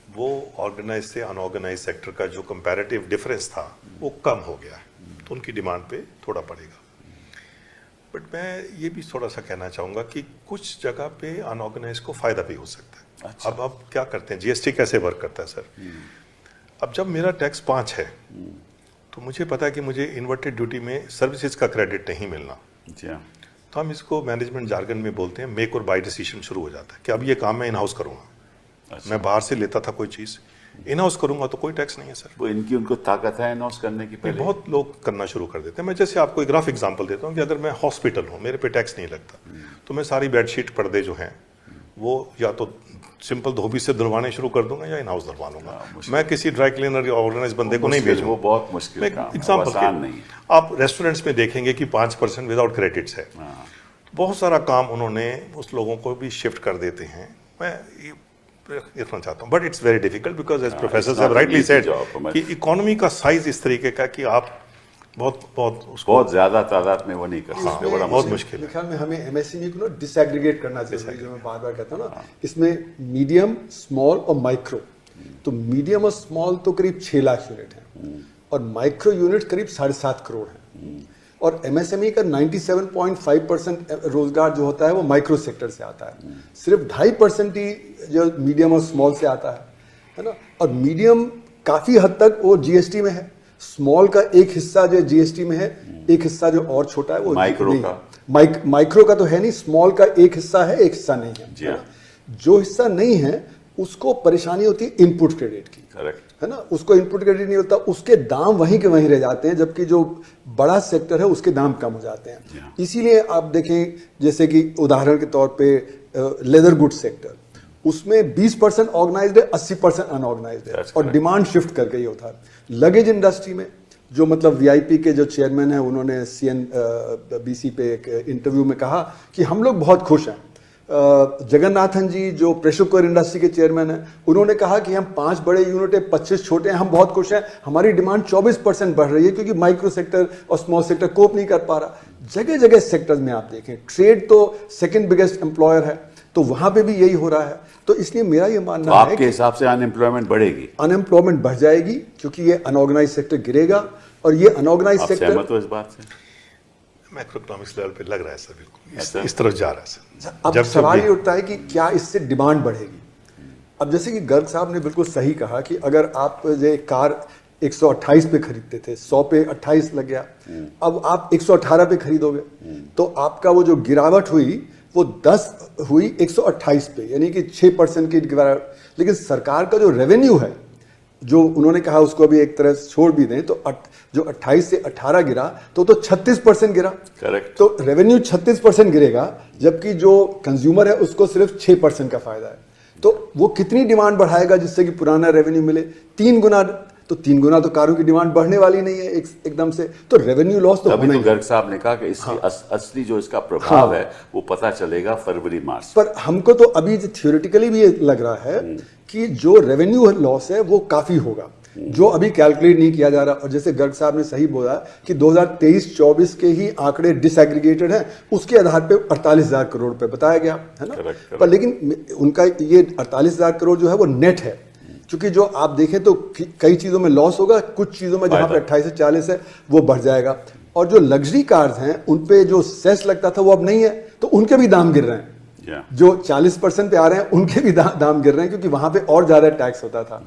वो ऑर्गेनाइज से अनऑर्गेनाइज सेक्टर का जो कंपैरेटिव डिफरेंस था वो कम हो गया है, तो उनकी डिमांड पे थोड़ा पड़ेगा। बट मैं ये भी थोड़ा सा कहना चाहूँगा कि कुछ जगह पे अनऑर्गेनाइज को फ़ायदा भी हो सकता है। अच्छा। अब क्या करते हैं, जीएसटी कैसे वर्क करता है सर? अब जब मेरा टैक्स 5 है तो मुझे पता है कि मुझे इन्वर्टेड ड्यूटी में सर्विसेज का क्रेडिट नहीं मिलना, तो हम इसको मैनेजमेंट जार्गन में बोलते हैं मेक और बाय डिसीजन शुरू हो जाता है कि अब ये काम मैं इन हाउस करूँगा। अच्छा। मैं बाहर से लेता था कोई चीज़, इन हाउस करूंगा तो कोई टैक्स नहीं है सर। वो इनकी उनको ताकत है इन हाउस करने की? पहले बहुत लोग करना शुरू कर देते हैं। मैं जैसे आपको एक रफ एग्जांपल देता हूँ कि अगर मैं हॉस्पिटल हूँ, मेरे पे टैक्स नहीं लगता, तो मैं सारी बेडशीट पर्दे जो हैं वो या तो सिंपल धोबी से धुलवाने शुरू कर दूंगा या इन हाउस धुलवा लूंगा। मैं किसी ड्राई क्लीनर या ऑर्गेनाइज बंदे को नहीं भेजूंगा, वो बहुत मुश्किल है, एग्जाम्पल नहीं। आप रेस्टोरेंट्स में देखेंगे कि 5% विदाउट क्रेडिट्स है। बहुत सारा काम उन्होंने उस लोगों को भी शिफ्ट कर देते हैं। मैं रखना चाहता हूँ, but it's very difficult because as professor साहब राइटली सेड कि इकोनॉमी का साइज इस तरीके का कि आप बहुत ज्यादा तादाद में वो नहीं कर सकते, बड़ा बहुत मुश्किल है। ख्याल में हमें एमएसएमई को ना डिसएग्रीगेट करना चाहिए, जो मैं बार बार कहता हूँ ना, इसमें मीडियम, स्मॉल और माइक्रो। तो मीडियम और स्मॉल तो करीब 6 लाख यूनिट है, और माइक्रो यूनिट करीब 7.5 करोड़ है। और एमएसएमई का 97.5% रोजगार जो होता है वो माइक्रो सेक्टर से आता है, सिर्फ 2.5% ही जो मीडियम और स्मॉल से आता है ना। और मीडियम काफी हद तक वो जीएसटी में है, स्मॉल का एक हिस्सा जो जीएसटी में है, एक हिस्सा जो और छोटा है वो माइक्रो का माइक्रो का तो है नहीं, स्मॉल का एक हिस्सा है, एक हिस्सा नहीं है। जो हिस्सा नहीं है उसको परेशानी होती है इनपुट क्रेडिट की, करेक्ट है ना। उसको इनपुट क्रेडिट नहीं होता, उसके दाम वहीं के वहीं रह जाते हैं, जबकि जो बड़ा सेक्टर है उसके दाम कम हो जाते हैं। इसीलिए आप देखें जैसे कि उदाहरण के तौर पे लेदर गुड सेक्टर, उसमें 20% ऑर्गेनाइज्ड है, 80% अनऑर्गेनाइज्ड है, और डिमांड शिफ्ट कर गई होता है। लगेज इंडस्ट्री में जो मतलब वीआईपी के जो चेयरमैन है उन्होंने CNBC पे एक इंटरव्यू में कहा कि हम लोग बहुत खुश हैं। जगन्नाथन जी जो प्रेशर कुकर इंडस्ट्री के चेयरमैन हैं, उन्होंने कहा कि हम 5 बड़े यूनिट है, 25 छोटे हैं, हम बहुत खुश हैं, हमारी डिमांड 24% बढ़ रही है, क्योंकि माइक्रो सेक्टर और स्मॉल सेक्टर कोप नहीं कर पा रहा। जगह जगह सेक्टर्स में आप देखें, ट्रेड तो सेकंड बिगेस्ट एम्प्लॉयर है, तो वहां पे भी यही हो रहा है। तो इसलिए मेरा ये मानना है आपके हिसाब से अनएम्प्लॉयमेंट बढ़ेगी, अनएम्प्लॉयमेंट बढ़ जाएगी, क्योंकि ये अनऑर्गेनाइज सेक्टर गिरेगा, और ये अनऑर्गेनाइज सेक्टर, सहमत हो इस बात से? मैक्रो इकोनॉमिक्स लेवल पे लग रहा है सर, बिल्कुल इस तरफ जा रहा है सर। अब सवाल ये उठता है कि क्या इससे डिमांड बढ़ेगी। अब जैसे कि गर्ग साहब ने बिल्कुल सही कहा कि अगर आप ये कार 128 पे खरीदते थे, 100 पे 28 लग गया, अब आप 118 पे खरीदोगे, तो आपका वो जो गिरावट हुई वो 10 हुई 128 पे, यानी कि 6% की गिरावट। लेकिन सरकार का जो रेवेन्यू है, जो उन्होंने कहा उसको अभी एक तरह से छोड़ भी दें, तो जो 28 से 18 गिरा तो 36% गिरा। करेक्ट। तो रेवेन्यू 36% गिरेगा, जबकि जो कंज्यूमर है उसको सिर्फ 6% का फायदा है। तो वो कितनी डिमांड बढ़ाएगा जिससे कि पुराना रेवेन्यू मिले? 3 गुना। तो 3 गुना तो कारों की डिमांड बढ़ने वाली नहीं है एकदम से, तो रेवेन्यू लॉस तो अभी होना तो ही। गर्ग साहब ने कहा कि इसकी असली जो इसका प्रभाव है वो पता चलेगा फरवरी मार्च। पर हमको तो अभी थियोरेटिकली भी ये लग रहा है कि जो रेवेन्यू लॉस है वो काफी होगा, जो अभी कैलकुलेट नहीं किया जा रहा। और जैसे गर्ग साहब ने सही बोला कि 2023-24 के ही आंकड़े डिसएग्रीगेटेड हैं, उसके आधार पे 48,000 करोड़ रुपए बताया गया है ना। Correct. पर लेकिन उनका ये 48,000 करोड़ जो है वो नेट है, क्योंकि जो आप देखें तो कई चीजों में लॉस होगा, कुछ चीजों में जहां पे 28 से 40 है वो बढ़ जाएगा। और जो लग्जरी कार्स हैं उन पे जो सेस लगता था वो अब नहीं है, तो उनके भी दाम गिर रहे हैं। जो 40% पे आ रहे हैं उनके भी दाम गिर रहे हैं, क्योंकि वहां पे और ज्यादा टैक्स होता था।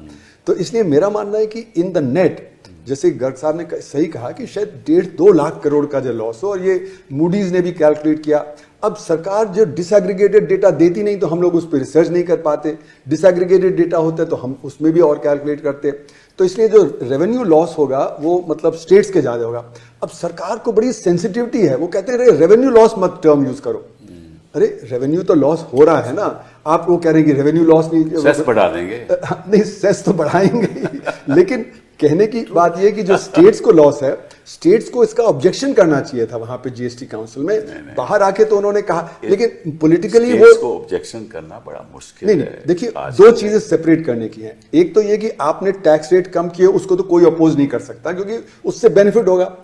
तो इसलिए मेरा मानना है कि इन द नेट, जैसे गर्ग साहब ने सही कहा कि शायद 1.5-2 लाख करोड़ का जो लॉस हो, और ये मूडीज ने भी कैलकुलेट किया। अब सरकार जो डिसएग्रीगेटेड डेटा देती नहीं तो हम लोग उस पर रिसर्च नहीं कर पाते, डिसएग्रीगेटेड डेटा होता है तो हम उसमें भी और कैलकुलेट करते। तो इसलिए जो रेवेन्यू लॉस होगा वो मतलब स्टेट्स के ज्यादा होगा। अब सरकार को बड़ी सेंसिटिविटी है, वो कहते हैं रेवेन्यू लॉस मत टर्म यूज करो। अरे रेवेन्यू तो लॉस हो रहा है ना, आप वो कह रहे हैं कि रेवेन्यू लॉस नहीं, सेस बढ़ा देंगे। नहीं, सेस तो बढ़ाएंगे ही, लेकिन कहने की बात यह कि जो स्टेट्स को लॉस है, स्टेट्स को इसका ऑब्जेक्शन करना चाहिए था वहां पे जीएसटी काउंसिल में। नहीं। बाहर आके तो उन्होंने कहा, लेकिन पॉलिटिकली वो को ऑब्जेक्शन करना बड़ा मुश्किल नहीं, है। देखिए 2 चीजें सेपरेट करने की हैं। एक तो ये कि आपने टैक्स रेट कम किए, उसको तो कोई अपोज नहीं कर सकता, क्योंकि उससे बेनिफिट होगा।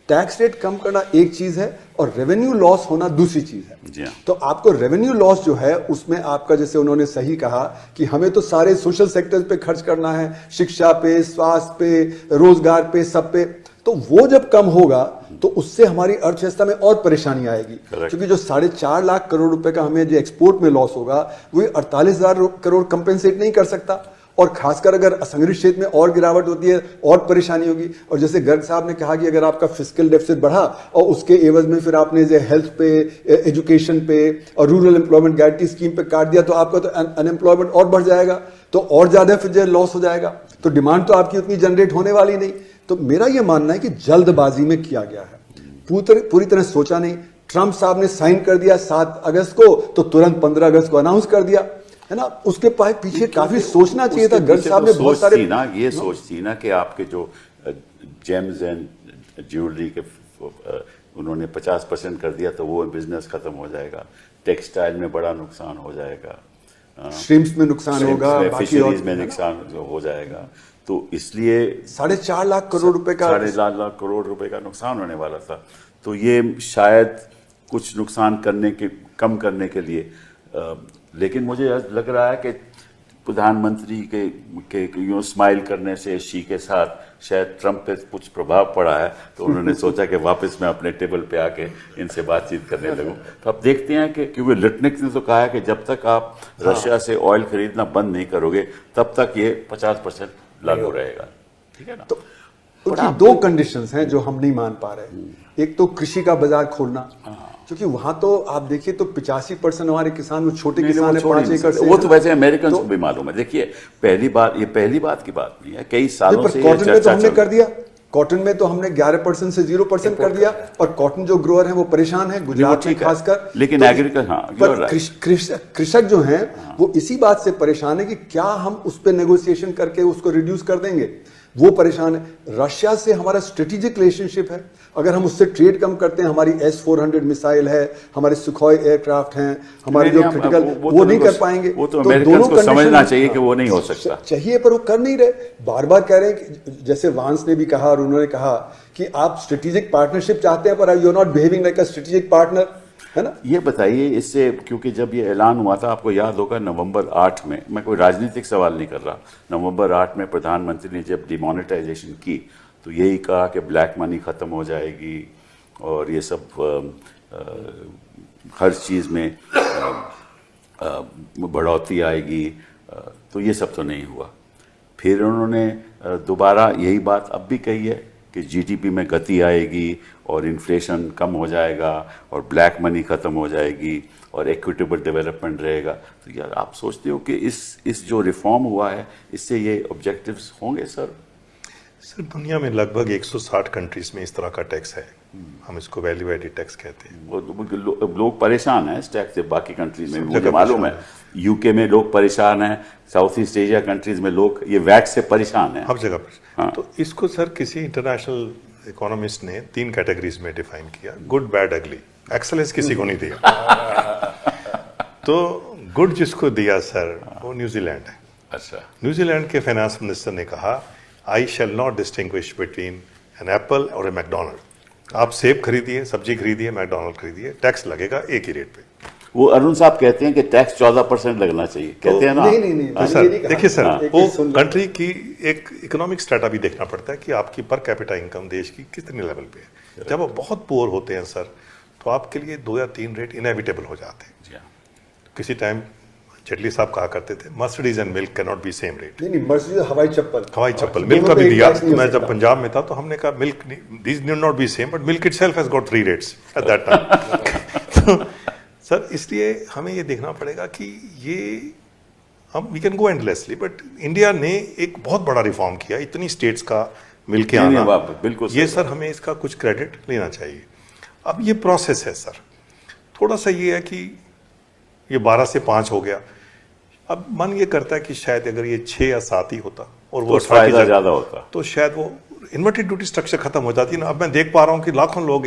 टैक्स रेट कम करना एक चीज है और रेवेन्यू लॉस होना दूसरी चीज है। तो आपको रेवेन्यू लॉस जो है उसमें आपका, जैसे उन्होंने सही कहा कि हमें तो सारे सोशल सेक्टर्स पे खर्च करना है, शिक्षा पे, स्वास्थ्य पे, रोजगार पे, सब पे। तो वो जब कम होगा तो उससे हमारी अर्थव्यवस्था में और परेशानी आएगी, क्योंकि जो 4.5 लाख करोड़ रुपए का हमें जो एक्सपोर्ट में लॉस होगा वो 48,000 करोड़ कंपेंसेट नहीं कर सकता। और खासकर अगर असंगठित क्षेत्र में और गिरावट होती है और परेशानी होगी। और जैसे गर्ग साहब ने कहा कि अगर आपका फिस्कल डेफिसिट बढ़ा और उसके एवज में फिर आपने जो हेल्थ पे, एजुकेशन पे और रूरल एम्प्लॉयमेंट गारंटी स्कीम पे काट दिया, तो आपका तो अनएम्प्लॉयमेंट और बढ़ जाएगा, तो और ज्यादा फिर जो लॉस हो जाएगा, तो डिमांड तो आपकी उतनी जनरेट होने वाली नहीं। तो मेरा यह मानना है कि जल्दबाजी में किया गया है, पूरी तरह सोचा नहीं। ट्रंप साहब ने साइन कर दिया 7 अगस्त को, तो तुरंत 15 अगस्त को अनाउंस कर दिया, है ना। उसके पीछे काफी सोचना चाहिए था। गर्ग साहब ने बहुत सारे ये सोच थी ना कि आपके जो जेम्स एंड ज्वेलरी के उन्होंने 50% कर दिया, तो वो बिजनेस खत्म हो जाएगा, टेक्सटाइल में बड़ा नुकसान हो जाएगा, श्रिम्प्स में नुकसान होगा, फिशरीज में नुकसान हो जाएगा। तो इसलिए 4.5 लाख करोड़ रुपए का 4.5 लाख करोड़ रुपए का नुकसान होने वाला था। तो ये शायद कुछ नुकसान कम करने के लिए, लेकिन मुझे लग रहा है कि प्रधानमंत्री के स्माइल करने से शी के साथ शायद ट्रंप पे कुछ प्रभाव पड़ा है, तो उन्होंने सोचा कि वापस मैं अपने टेबल पे आके इनसे बातचीत करने लगूं। तो अब देखते हैं कि क्योंकि लिटनिक ने तो कहा है कि जब तक आप रशिया से ऑयल खरीदना बंद नहीं करोगे तब तक ये 50% लागू रहेगा, ठीक है ना। तो उनकी दो कंडीशंस हैं जो हम नहीं मान पा रहे। एक तो कृषि का बाजार खोलना, क्योंकि वहां तो आप देखिए तो 85% हमारे किसान वो छोटे किसान है, 5 एकड़ से। वो तो वैसे अमेरिकन को भी मालूम है। देखिए पहली बात की बात नहीं है, कई सालों से कॉटन में तो हमने कर दिया, कॉटन में तो हमने 11% से 0% कर दिया, और कॉटन जो ग्रोअर है वो परेशान है, गुजरात में खासकर। लेकिन एग्रीकल्चर कृषक जो हैं वो इसी बात से परेशान है कि क्या हम उस पर नेगोशिएशन करके उसको रिड्यूस कर देंगे, वो परेशान है। रशिया से हमारा स्ट्रेटेजिक रिलेशनशिप है, अगर हम उससे ट्रेड कम करते हैं, हमारी S-400 मिसाइल है, हमारे सुखोई एयरक्राफ्ट हैं, हमारे जो क्रिटिकल वो नहीं कर पाएंगे। वो तो अमेरिकन को समझना चाहिए कि वो नहीं हो सकता चाहिए, पर वो कर नहीं रहे। बार बार कह रहे हैं कि जैसे वांस ने भी कहा और उन्होंने कहा कि आप स्ट्रेटेजिक पार्टनरशिप चाहते हैं पर you are not behaving like a strategic partner, है ना। ये बताइए इससे, क्योंकि जब ये ऐलान हुआ था आपको याद होगा नवंबर 8 में, मैं कोई राजनीतिक सवाल नहीं कर रहा, नवंबर 8 में प्रधानमंत्री ने जब डिमोनेटाइजेशन की तो यही कहा कि ब्लैक मनी ख़त्म हो जाएगी और ये सब हर चीज़ में बढ़ोतरी आएगी, तो ये सब तो नहीं हुआ। फिर उन्होंने दोबारा यही बात अब भी कही है कि जीडीपी में गति आएगी और इन्फ्लेशन कम हो जाएगा और ब्लैक मनी ख़त्म हो जाएगी और इक्विटेबल डेवलपमेंट रहेगा। तो यार आप सोचते हो कि इस जो रिफॉर्म हुआ है इससे ये ऑब्जेक्टिव्स होंगे सर? सर दुनिया में लगभग 160 कंट्रीज में इस तरह का टैक्स है, हम इसको वैल्यू एडेड टैक्स कहते हैं। लोग परेशान हैं इस टैक्स से, बाकी कंट्रीज में मुझे मालूम है, यूके में लोग परेशान हैं, साउथ ईस्ट एशिया कंट्रीज में लोग ये वैट से परेशान हैं, हर जगह पर। हाँ। तो इसको सर किसी इंटरनेशनल इकोनॉमिस्ट ने 3 कैटेगरीज में डिफाइन किया, गुड बैड अगली। एक्सेलेंस किसी को नहीं दिया। तो गुड जिसको दिया सर वो न्यूजीलैंड है। अच्छा। न्यूजीलैंड के फाइनेंस मिनिस्टर ने कहा I shall not distinguish between an apple और ए मैकडोनल्ड। आप सेब खरीदिए, सब्जी खरीदिए, मैकडोनल्ड खरीदिए, टैक्स लगेगा एक ही रेट पे। वो अरुण साहब कहते हैं कि टैक्स 14% लगना चाहिए, कहते हैं ना। नहीं, सर देखिए सर, वो कंट्री की एक इकोनॉमिक स्टेटा भी देखना पड़ता है कि आपकी पर कैपिटा इनकम देश की कितने लेवल पे है। जब आप बहुत पुअर होते हैं सर, तो आपके लिए 2 या 3 रेट इनएविटेबल हो जाते हैं। किसी टाइम जेटली साहब कहा करते थे Mercedes and milk can not be same rate. नहीं, मर्सिडीज हवाई चप्पल मिल्क का भी दिया। मैं जब पंजाब में था तो हमने कहा milk these need not be same, but milk itself has got 3 rates at that time. Sir इसलिए हमें ये देखना पड़ेगा कि ये हम we can go endlessly, but India ने एक बहुत बड़ा रिफॉर्म किया, इतनी स्टेट्स का मिलके आना, बिल्कुल ये सर हमें इसका कुछ क्रेडिट लेना चाहिए। अब ये प्रोसेस है सर, थोड़ा सा ये है कि ये 12 से 5 हो गया। अब मन ये करता है कि शायद अगर ये 6 या 7 ही होता और वो फायदा ज्यादा होता तो शायद वो इन्वर्टेड ड्यूटी स्ट्रक्चर खत्म हो जाती है ना। अब मैं देख पा रहा हूँ कि लाखों लोग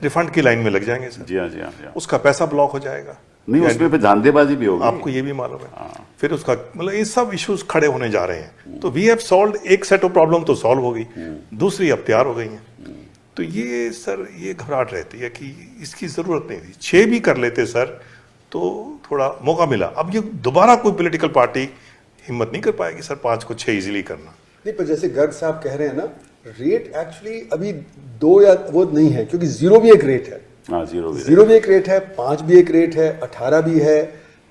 रिफंड की लाइन में लग जाएंगे सर। जी हाँ। उसका पैसा ब्लॉक हो जाएगा, नहीं उसमें पे धांधेबाजी भी होगी, आपको ये भी मालूम है। फिर उसका मतलब ये सब इश्यूज खड़े होने जा रहे हैं। तो वी हैव सॉल्व्ड एक सेट ऑफ प्रॉब्लम तो सॉल्व हो गई, दूसरी अब तैयार हो गई है। तो ये सर ये घबराहट रहती है कि इसकी जरूरत नहीं थी। 6 भी कर लेते सर तो थोड़ा मौका मिला। अब ये दोबारा कोई पॉलिटिकल पार्टी हिम्मत नहीं कर पाएगी सर 5 को 6 इजीली करना। नहीं, पर जैसे गर्ग साहब कह रहे हैं ना, रेट एक्चुअली अभी 2 या वो नहीं है, क्योंकि 0 भी एक रेट है। हाँ, 0 भी एक रेट है, 5 भी एक रेट है, 18 भी है,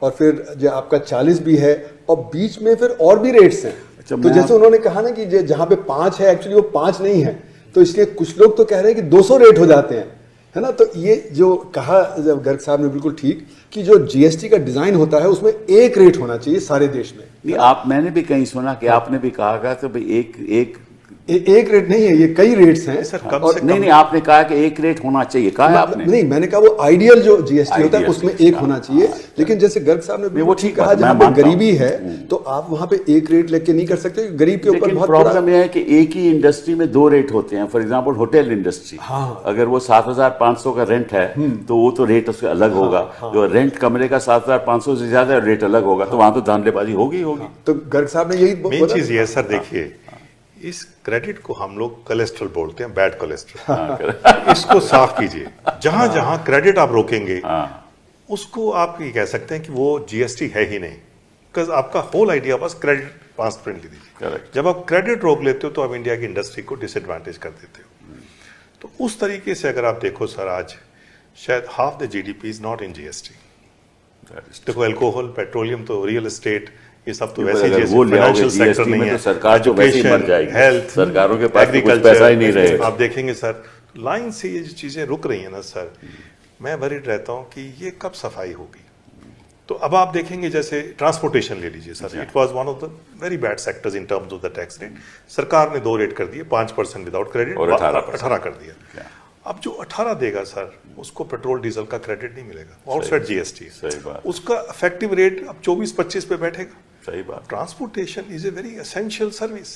और फिर जो आपका 40 भी है, और बीच में फिर और भी रेट्स हैं। तो जैसे उन्होंने कहा ना कि जहां पे 5 है एक्चुअली वो 5 नहीं है, तो इसलिए कुछ लोग तो कह रहे हैं कि 200 रेट हो जाते हैं, है ना। तो ये जो कहा जब गर्ग साहब ने बिल्कुल ठीक कि जो जीएसटी का डिजाइन होता है उसमें एक रेट होना चाहिए सारे देश में। नहीं, मैंने भी कहीं सुना कि आपने भी कहा तो भाई एक रेट नहीं है, ये कई रेट्स हैं सर। और नहीं, आपने कहा कि एक रेट होना चाहिए, कहा है आपने? नहीं, मैंने कहा वो आइडियल जो जीएसटी होता है उसमें एक होना चाहिए। लेकिन जैसे गर्ग साहब ने वो ठीक कहा, जहां पे गरीबी है तो आप वहां पे एक रेट लेके नहीं कर सकते, गरीब के ऊपर बहुत प्रॉब्लम यह है कि एक ही इंडस्ट्री में 2 रेट होते हैं। फॉर एग्जांपल होटल इंडस्ट्री, अगर वो 7,500 का रेंट है तो वो तो रेट उसका अलग होगा। जो रेंट कमरे का 7,500 से ज्यादा रेट अलग होगा, तो वहां तो धांधलेबाजी होगी। तो गर्ग साहब ने यही मेन चीज ये सर, देखिए इस क्रेडिट को हम लोग कोलेस्ट्रॉल बोलते हैं, बैड कोलेस्ट्रॉल। इसको साफ कीजिए। जहां जहां क्रेडिट आप रोकेंगे उसको आप ये कह सकते हैं कि वो जीएसटी है ही नहीं, बिकॉज आपका होल आइडिया बस क्रेडिट ट्रांसपेरेंटली दीजिए। Correct. जब आप क्रेडिट रोक लेते हो तो आप इंडिया की इंडस्ट्री को डिसएडवांटेज कर देते हो। तो उस तरीके से अगर आप देखो सर, आज शायद half the GDP is not in GST. देखो अल्कोहल, पेट्रोलियम, तो रियल एस्टेट, ये सब तो वैसे अगर वो ले आओगे जीएसटी में तो सरकार जो वैसे ही मर जाएगी, हेल्थ, सरकारों के पास तो कुछ पैसा ही नहीं रहेगा। आप देखेंगे सर लाइन से ये जो चीजें रुक रही है ना सर, मैं वरीड रहता हूँ कि ये कब सफाई होगी। तो अब आप देखेंगे जैसे ट्रांसपोर्टेशन ले लीजिए sir, it was one of the very bad sectors in terms of the tax rate. सरकार ने 2 रेट कर दिए, 5% विदाउट क्रेडिट और 18 कर दिया। अब जो 18 देगा सर, उसको पेट्रोल डीजल का क्रेडिट नहीं मिलेगा, आउटसाइड जीएसटी। सही बात। उसका इफेक्टिव रेट अब 24-25 पे बैठेगा। सही बात। Transportation is a very essential service,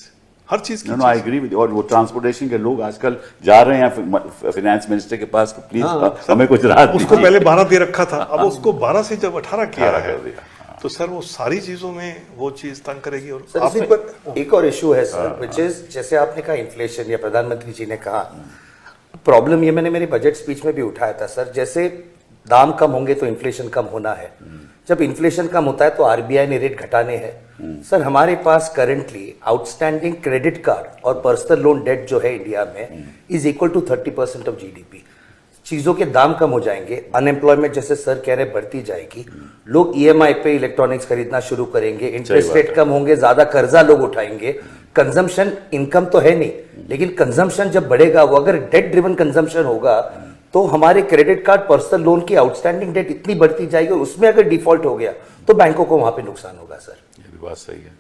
हर चीज की। I agree with. और वो ट्रांसपोर्टेशन के लोग आजकल जा रहे हैं फाइनेंस मिनिस्टर के पास, प्लीज हमें कुछ राहत उसको दीजिए। पहले 12 दे रखा था, अब उसको 12 से जब 18 किया 18 है, कर दिया। तो सर वो सारी चीजों में वो चीज तंग करेगी। और सर इसमें एक और इशू है सर, विच इज जैसे आपने कहा इन्फ्लेशन, या प्रधानमंत्री जी ने कहा, प्रॉब्लम ये मैंने मेरी बजट स्पीच में भी उठाया था सर, जैसे दाम कम होंगे तो इन्फ्लेशन कम होना है, जब इन्फ्लेशन कम होता है तो आरबीआई ने रेट घटाने हैं। सर हमारे पास करंटली आउटस्टैंडिंग क्रेडिट कार्ड और पर्सनल लोन डेट जो है इंडिया में is equal to 30% of GDP. चीजों के दाम कम हो जाएंगे, अनएम्प्लॉयमेंट जैसे सर कह रहे बढ़ती जाएगी, लोग ईएमआई पे इलेक्ट्रॉनिक्स खरीदना शुरू करेंगे, इंटरेस्ट रेट कम होंगे, ज्यादा कर्जा लोग उठाएंगे, कंजम्पशन, इनकम तो है नहीं, लेकिन कंजम्पशन जब बढ़ेगा, वो अगर डेट ड्रिवन कंजम्पशन होगा तो हमारे क्रेडिट कार्ड, पर्सनल लोन की आउटस्टैंडिंग डेट इतनी बढ़ती जाएगी, और उसमें अगर डिफॉल्ट हो गया तो बैंकों को वहां पे नुकसान होगा सर। ये भी बात सही है।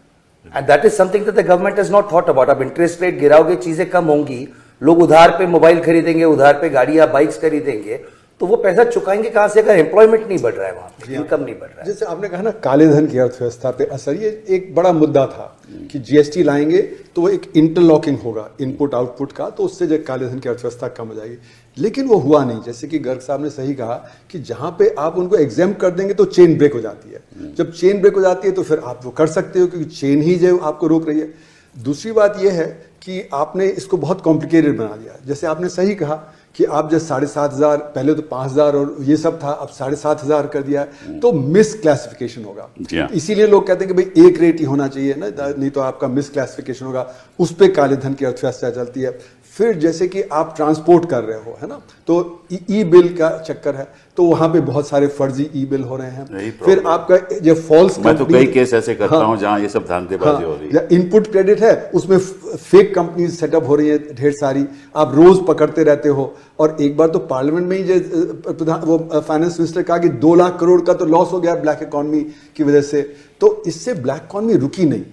And that is something that the government has not thought about. अब इंटरेस्ट रेट गिराओगे, चीजें कम होंगी, लोग उधार पे मोबाइल खरीदेंगे, उधार पे गाड़ियां, बाइक्स खरीदेंगे, तो वो पैसा चुकाएंगे कहां से, अगर एम्प्लॉयमेंट नहीं बढ़ रहा है, वहां पे इनकम नहीं बढ़ रहा है। जैसे आपने कहा ना, काले धन की अर्थव्यवस्था पे असर, ये एक बड़ा मुद्दा था कि जीएसटी लाएंगे तो वो एक इंटरलॉकिंग होगा इनपुट आउटपुट का, तो उससे जो काले धन की अर्थव्यवस्था कम हो जाएगी, लेकिन वो हुआ नहीं। जैसे कि गर्ग साहब ने सही कहा कि जहां पे आप उनको एग्जाम कर देंगे तो चेन ब्रेक हो जाती है। जब चेन ब्रेक हो जाती है तो फिर आप वो कर सकते हो, क्योंकि चेन ही जो आपको रोक रही है। दूसरी बात यह है कि आपने इसको बहुत कॉम्प्लिकेटेड बना दिया। जैसे आपने सही कहा कि आप जब 7,500, पहले तो 5,000 और ये सब था, अब 7,500 कर दिया, तो मिस क्लासिफिकेशन होगा। इसीलिए लोग कहते हैं कि भाई एक रेट ही होना चाहिए ना, नहीं तो आपका मिस क्लासिफिकेशन होगा, उस पर काले धन की अर्थव्यवस्था चलती है। फिर जैसे कि आप ट्रांसपोर्ट कर रहे हो, है ना, तो ई बिल का चक्कर है, तो वहां पे बहुत सारे फर्जी ई बिल हो रहे हैं। फिर आपका जो फॉल्स, मैं तो कई केस ऐसे करता हूं जहां ये सब धांधलेबाजी हो रही है। इनपुट क्रेडिट है, उसमें फेक कंपनीज सेटअप हो रही है ढेर सारी, आप रोज पकड़ते रहते हो। और एक बार तो पार्लियामेंट में ही जो वो फाइनेंस मिनिस्टर कहा कि 2 लाख करोड़ का तो लॉस हो गया ब्लैक इकोनॉमी की वजह से। तो इससे ब्लैक इकोनॉमी रुकी नहीं,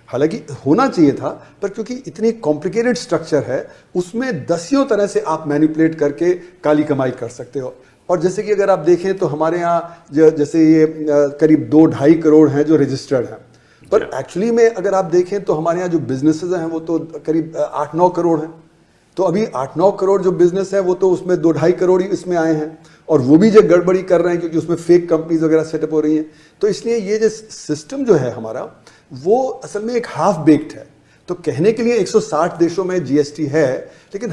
हालांकि होना चाहिए था, पर क्योंकि इतनी कॉम्प्लिकेटेड स्ट्रक्चर है, उसमें दसियों तरह से आप मैनिपुलेट करके काली कमाई कर सकते हो। और जैसे कि अगर आप देखें तो हमारे यहाँ जैसे ये करीब 2-2.5 करोड़ हैं जो रजिस्टर्ड हैं, पर एक्चुअली में अगर आप देखें तो हमारे यहाँ जो बिजनेसेस हैं वो तो करीब 8-9 करोड़ हैं। तो अभी 8-9 करोड़ जो बिजनेस है वो तो उसमें 2-2.5 करोड़ ही इसमें आए हैं, और वो भी जो गड़बड़ी कर रहे हैं क्योंकि उसमें फेक कंपनीज वगैरह सेटअप हो रही हैं। तो इसलिए ये जो सिस्टम जो है हमारा, वो असल में एक हाफ बेक्ड है। तो कहने के लिए 160 देशों में जीएसटी है, लेकिन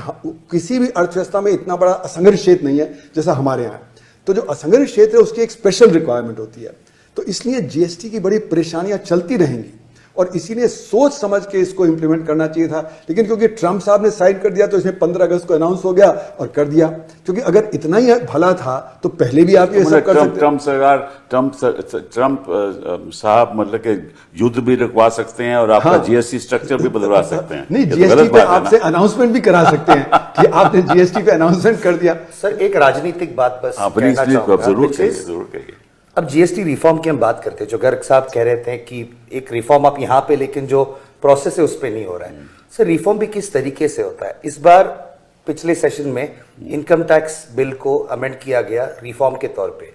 किसी भी अर्थव्यवस्था में इतना बड़ा असंगठित क्षेत्र नहीं है जैसा हमारे यहाँ। तो जो असंगठित क्षेत्र है उसकी एक स्पेशल रिक्वायरमेंट होती है, तो इसलिए जीएसटी की बड़ी परेशानियां चलती रहेंगी, और इसीलिए सोच समझ के इसको इंप्लीमेंट करना चाहिए था। लेकिन क्योंकि ट्रंप साहब ने साइन कर दिया तो इसमें 15 अगस्त को अनाउंस हो गया और कर दिया, क्योंकि अगर इतना ही भला था तो पहले भी आप ये सब कर सकते। ट्रंप साहब मतलब के युद्ध भी रुकवा सकते हैं और आपका जीएसटी स्ट्रक्चर भी बदलवा सकते हैं। नहीं, जीएसटी पे आपसे अनाउंसमेंट भी करा सकते हैं कि आपने जीएसटी पे अनाउंसमेंट कर दिया। सर एक राजनीतिक बात बस कहना चाहूंगा, जरूर कहिए। अब जीएसटी रिफॉर्म की हम बात करते हैं, जो गर्ग साहब कह रहे थे कि एक रिफॉर्म आप यहाँ पे, लेकिन जो प्रोसेस है उस पे नहीं हो रहा है। सर रिफॉर्म भी किस तरीके से होता है? इस बार पिछले सेशन में इनकम टैक्स बिल को अमेंड किया गया रिफॉर्म के तौर पे।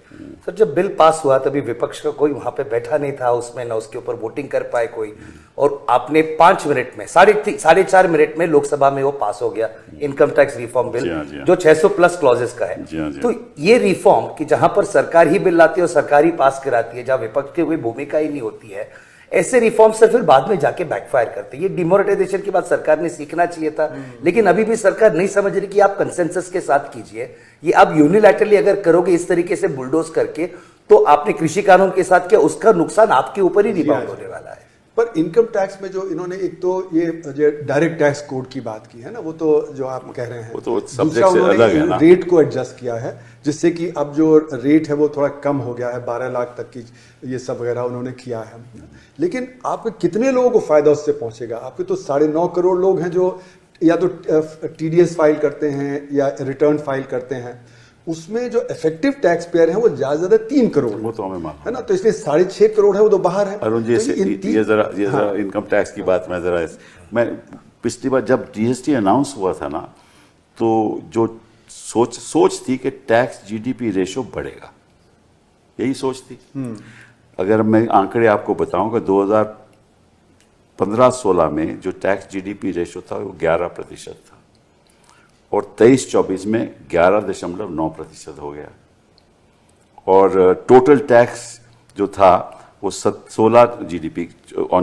सर जब बिल पास हुआ तभी विपक्ष का कोई वहां पे बैठा नहीं था उसमें, ना उसके ऊपर वोटिंग कर पाए कोई, और आपने 5 मिनट में, 4.5 मिनट में लोकसभा में वो पास हो गया इनकम टैक्स रिफॉर्म बिल, जो 600+ क्लॉजेस का है। तो ये रिफॉर्म कि जहां पर सरकार ही बिल लाती है और सरकार ही पास कराती है, जहां विपक्ष की कोई भूमिका ही नहीं होती है, ऐसे रिफॉर्म से फिर बाद में जाके बैकफायर करते हैं। ये डिमोनेटाइजेशन की बात सरकार ने सीखना चाहिए था, लेकिन अभी भी सरकार नहीं समझ रही कि आप कंसेंसस के साथ कीजिए। ये आप यूनिलैटरली अगर करोगे इस तरीके से बुलडोज करके, तो आपने कृषि कानून के साथ किया, उसका नुकसान आपके ऊपर ही रिबाउंड होने वाला है। पर इनकम टैक्स में जो इन्होंने एक तो ये जो डायरेक्ट टैक्स कोड की बात की है ना, वो तो जो आप कह रहे हैं, वो तो दूसरा सब्जेक्ट से अलग है ना। रेट को एडजस्ट किया है, जिससे कि अब जो रेट है वो थोड़ा कम हो गया है, 12 लाख तक की ये सब वगैरह उन्होंने किया है। लेकिन आपके कितने लोगों को फायदा उससे पहुंचेगा? आपके तो 9.5 करोड़ लोग हैं जो या तो TDS फाइल करते हैं या रिटर्न फाइल करते हैं, उसमें जो इफेक्टिव टैक्स पेयर है वो ज्यादा 3 करोड़ वो तो हमें मालूम है ना, तो इसलिए 6.5 करोड़ है वो तो बाहर है। अरुण जी, ये जरा इनकम टैक्स की बात मैं पिछली बार जब GST अनाउंस हुआ था ना, तो जो सोच थी कि टैक्स GDP रेशो बढ़ेगा, यही सोच थी। अगर मैं आंकड़े आपको बताऊं कि 2015-16 में जो टैक्स GDP रेशो था वो 11% था और 23-24 में 11.9% हो गया, और टोटल टैक्स जो था वो 16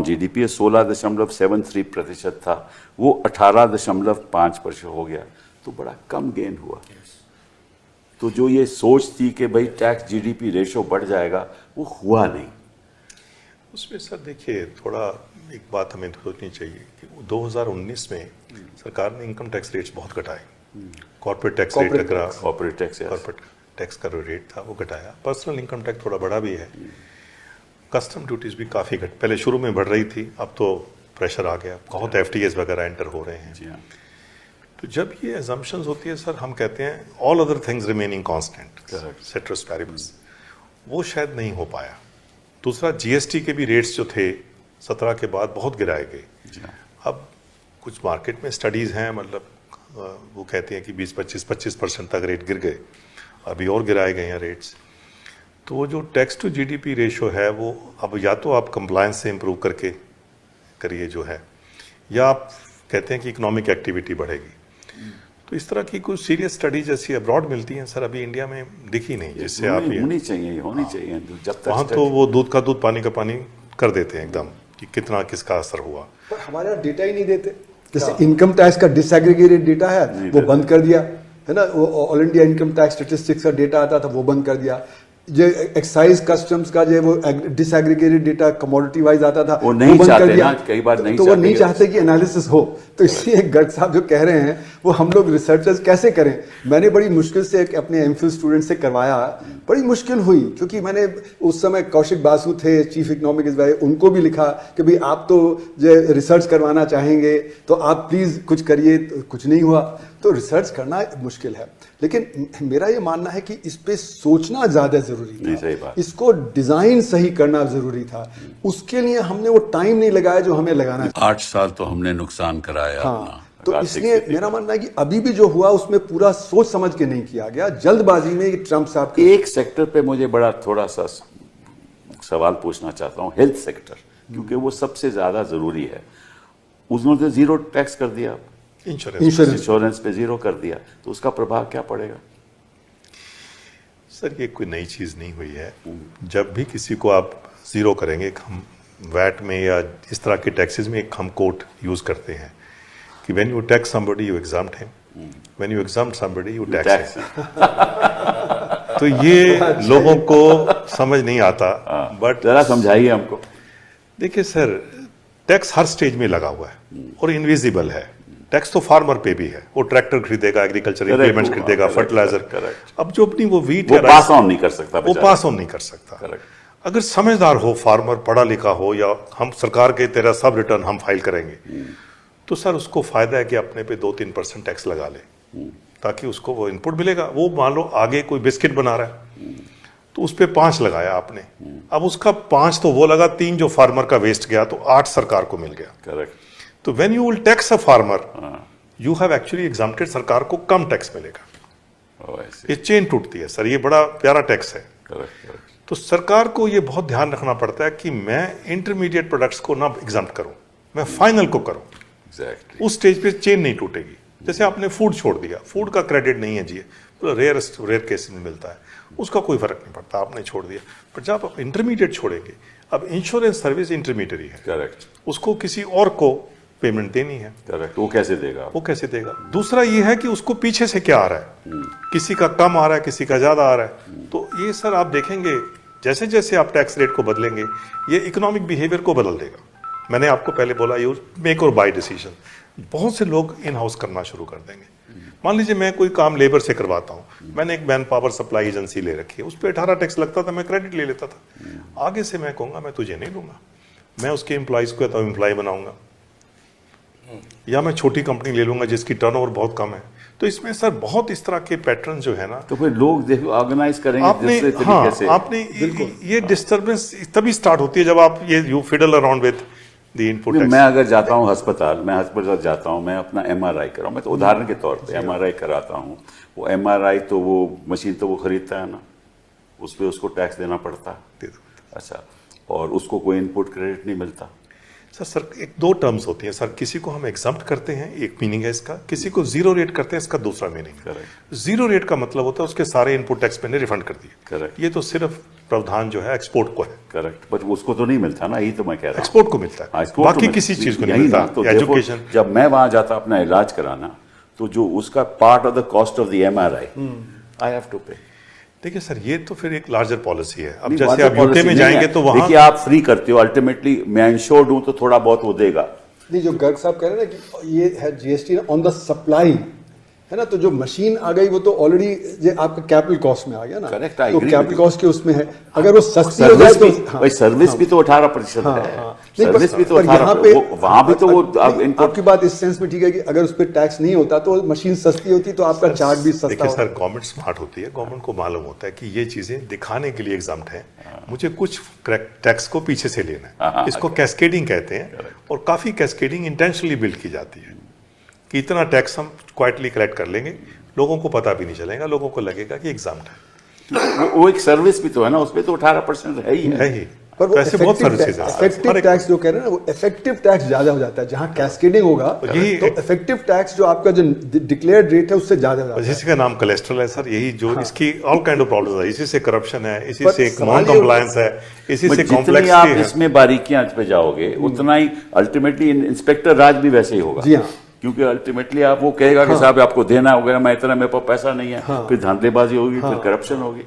GDP 16.73% था, वो 18.5% हो गया, तो बड़ा कम गेन हुआ। तो जो ये सोच थी कि भाई टैक्स GDP रेशो बढ़ जाएगा, वो हुआ नहीं। उसमें सर देखिए, थोड़ा एक बात हमें सोचनी चाहिए कि 2019 में सरकार ने इनकम टैक्स रेट्स बहुत घटाए। कॉर्पोरेट टैक्स रेट अगर कॉर्पोरेट टैक्स का जो रेट था वो घटाया, पर्सनल इनकम टैक्स थोड़ा बढ़ा भी है, कस्टम ड्यूटीज भी काफ़ी पहले शुरू में बढ़ रही थी, अब तो प्रेशर आ गया, बहुत FTAs वगैरह एंटर हो रहे हैं। तो जब ये एजम्पशंस होती है सर, हम कहते हैं all other things remaining constant citrus paribus, वो शायद नहीं हो पाया। दूसरा, GST के भी रेट्स जो थे 17 के बाद बहुत गिराए गए। अब कुछ मार्केट में स्टडीज़ हैं, मतलब वो कहते हैं कि 20-25% तक रेट गिर गए, अभी और गिराए गए हैं रेट्स। तो वो जो टैक्स टू GDP रेशो है वो अब या तो आप कंप्लायंस से इम्प्रूव करके करिए जो है, या आप कहते हैं कि इकोनॉमिक एक्टिविटी बढ़ेगी। तो इस तरह की कुछ सीरियस स्टडी जैसी अब्रॉड मिलती हैं सर, अभी इंडिया में दिखी नहीं, जिससे आप होनी चाहिए जब तक वहाँ तो वो दूध का दूध पानी का पानी कर देते हैं एकदम कि कितना किसका असर हुआ। पर हमारे यहाँ डेटा ही नहीं देते। जैसे इनकम टैक्स का डिसएग्रीगेटेड डेटा है वो बंद कर दिया है ना, वो all India income tax statistics का डेटा आता था वो बंद कर दिया। जो एक्साइज कस्टम्स का जो वो डिसएग्रीगेटेड डेटा कमोडिटी वाइज आता था वो नहीं चाहते ना, कई बार नहीं तो वो नहीं चाहते कि एनालिसिस हो। तो इसलिए गर्ग साहब जो कह रहे हैं वो हम लोग रिसर्चर्स कैसे करें। मैंने बड़ी मुश्किल से अपने MPhil स्टूडेंट से करवाया, बड़ी मुश्किल हुई, क्योंकि मैंने उस समय कौशिक बासु थे चीफ इकोनॉमिक्स, उनको भी लिखा कि भाई आप तो जो रिसर्च करवाना चाहेंगे तो आप प्लीज़ कुछ करिए, तो कुछ नहीं हुआ। तो रिसर्च करना मुश्किल है, लेकिन मेरा ये मानना है कि इस पे सोचना ज़्यादा ज़रूरी था, इसको डिज़ाइन सही करना ज़रूरी था। उसके लिए हमने वो टाइम नहीं लगाया जो हमें लगाना चाहिए। 8 साल तो हमने नुकसान कराया अपना। तो इसलिए मेरा मानना है कि अभी भी जो हुआ उसमें पूरा सोच समझ के नहीं किया गया, जल्दबाजी में ट्रम्प साहब एक सेक्टर पे मुझे बड़ा थोड़ा सा सवाल पूछना चाहता हूँ, हेल्थ सेक्टर, क्योंकि वो सबसे ज्यादा जरूरी है। उन्होंने 0 टैक्स कर दिया, इंश्योरेंस पे 0 कर दिया, तो उसका प्रभाव क्या पड़ेगा? सर ये कोई नई चीज नहीं हुई है। जब भी किसी को आप 0 करेंगे, हम वैट में या इस तरह के टैक्सेस में एक हम कोट यूज करते हैं कि when you tax somebody you exempt him, when you exempt somebody you tax him. तो ये लोगों को समझ नहीं आता, बट जरा समझाइए हमको। देखिए सर, टैक्स हर स्टेज में लगा हुआ है और इनविजिबल है। टैक्स तो फार्मर पे भी है, वो ट्रैक्टर खरीदेगा, एग्रीकल्चर इम्प्लीमेंट्स खरीदेगा, फर्टिलाइजर। अब जो अपनी वो वीट वो पास ऑन नहीं कर सकता, वो पास ऑन नहीं कर सकता। अगर समझदार हो फार्मर, पढ़ा लिखा हो, या हम सरकार के तेरा सब रिटर्न हम फाइल करेंगे, तो सर उसको फायदा है कि अपने पे 2-3% टैक्स लगा ले, ताकि उसको वो इनपुट मिलेगा। वो मान लो आगे कोई बिस्किट बना रहा है तो उस पर 5 लगाया आपने, अब उसका 5 तो वो लगा, 3 जो फार्मर का वेस्ट गया, तो 8 सरकार को मिल गया। करेक्ट। तो when you will tax a farmer, you have actually exempted, सरकार को कम टैक्स मिलेगा। ये चेन टूटती है सर, ये बड़ा प्यारा टैक्स है। तो सरकार को ये बहुत ध्यान रखना पड़ता है कि मैं इंटरमीडिएट प्रोडक्ट्स को ना एग्जम्प्ट करूं, मैं फाइनल को करूं। उस स्टेज पे चेन नहीं टूटेगी। जैसे आपने फूड छोड़ दिया, फूड का क्रेडिट नहीं है जी, रेयर केस में मिलता है, उसका कोई फर्क नहीं पड़ता, आपने छोड़ दिया। पर जब आप इंटरमीडिएट छोड़ेंगे, अब इंश्योरेंस सर्विस इंटरमीडिएटरी है, करेक्ट, उसको किसी और को पेमेंट देनी है, करेक्ट, वो कैसे देगा? वो कैसे देगा? दूसरा ये है कि उसको पीछे से क्या आ रहा है, किसी का कम आ रहा है, किसी का ज्यादा आ रहा है। तो ये सर आप देखेंगे जैसे जैसे आप टैक्स रेट को बदलेंगे ये इकोनॉमिक बिहेवियर को बदल देगा। मैंने आपको पहले बोला यू मेक और बाय डिसीजन, बहुत से लोग इन हाउस करना शुरू कर देंगे। मान लीजिए मैं कोई काम लेबर से करवाता हूँ, मैंने एक मैन पावर सप्लाई एजेंसी ले रखी है, उस पर 18 टैक्स लगता था, मैं क्रेडिट ले लेता था। आगे से मैं कहूँगा मैं तुझे नहीं लूंगा, मैं उसके एम्प्लॉयज़ को तो एम्प्लॉय बनाऊंगा, या मैं छोटी कंपनी ले लूंगा जिसकी टर्नओवर बहुत कम है। तो इसमें सर बहुत इस तरह के पैटर्न जो है ना, तो फिर लोग देखो ऑर्गेनाइज करेंगे आपने दूसरे हाँ तरीके से। आपने ये डिस्टर्बेंस तभी स्टार्ट होती है जब आप ये you fiddle around with the input tax. मैं अगर जाता हूँ अस्पताल जाता हूँ, मैं अपना MRI कराऊँ, मैं तो उदाहरण के तौर पे MRI कराता हूँ, वो MRI तो वो मशीन तो वो खरीदता है ना, उस पर उसको टैक्स देना पड़ता है। अच्छा, और उसको कोई इनपुट क्रेडिट नहीं मिलता। सर एक दो टर्म्स होती हैं सर, किसी को हम एग्जम्प्ट करते हैं, एक मीनिंग है इसका, किसी को जीरो रेट करते हैं, इसका दूसरा मीनिंग है। जीरो रेट का मतलब होता है उसके सारे इनपुट टैक्स मैंने रिफंड कर दिए। करेक्ट। ये तो सिर्फ प्रावधान जो है एक्सपोर्ट को है। करेक्ट, बट उसको तो नहीं मिलता ना, यही तो मैं कह रहा हूँ। एक्सपोर्ट को मिलता है, बाकी किसी चीज को नहीं मिलता। तो एजुकेशन, जब मैं वहां जाता अपना इलाज कराना, तो जो उसका part of the cost of the MRI I have to pay. देखिए सर ये तो फिर एक लार्जर पॉलिसी है। अब जैसे आप यूके में जाएंगे तो वहां देखिए आप फ्री करते हो, अल्टीमेटली मैं इंश्योर्ड हूं तो थोड़ा बहुत वो देगा। नहीं, जो गर्ग साहब कह रहे हैं ना कि ये है जीएसटी ऑन द सप्लाई, है ना, तो जो मशीन आ गई वो तो ऑलरेडी आपका कैपिटल कॉस्ट में आ गया ना। करेक्ट, तो कैपिटल कॉस्ट के उसमें है, अगर वो सस्ती हो जाए तो भाई सर्विस भी तो 18% है। सर्विस भी तो 18%, वहां भी तो वो आपकी बात इस सेंस में ठीक है कि अगर उस पर टैक्स नहीं होता तो मशीन सस्ती होती तो आपका चार्ज भी सस्ता होता। देखिए सर गवर्नमेंट स्मार्ट होती है, गवर्नमेंट को मालूम होता है कि ये चीजें दिखाने के लिए एग्जाम्प्ट है, मुझे कुछ टैक्स को पीछे से लेना है, इसको कैस्केडिंग कहते हैं। और काफी कैस्केडिंग इंटेंशनली बिल्ड की जाती है कि इतना टैक्स हम क्वाइटली कलेक्ट कर लेंगे, लोगों को पता भी नहीं चलेगा, लोगों को लगेगा कि एग्जाम्प्ट है। वो एक सर्विस भी तो है ना, उसमें तो 18% है ही। पर वो वैसे बहुत सर्विसेज हैं। इफेक्टिव टैक्स जो कह रहे हैं ना, वो इफेक्टिव टैक्स ज्यादा हो जाता है। जहां कैस्केडिंग होगा तो इफेक्टिव टैक्स जो आपका जो डिक्लेयर्ड रेट है उससे ज्यादा हो जाता है। इसी का नाम कोलेस्ट्रॉल है सर, यही जो इसकी ऑल काइंड ऑफ प्रॉब्लम्स है, इसी से करप्शन है, इसी से नॉन कंप्लायंस है, इसी से कॉम्प्लेक्सिटी है। आप इसमें बारीकियां पे जाओगे उतना ही अल्टीमेटली इंस्पेक्टर राज भी वैसे ही होगा। जी हाँ, क्योंकि अल्टीमेटली आप वो कहेगा कि साहब आपको देना होगा, मैं इतना मेरे पास पैसा नहीं है, फिर धंधेबाजी होगी, फिर करप्शन होगी।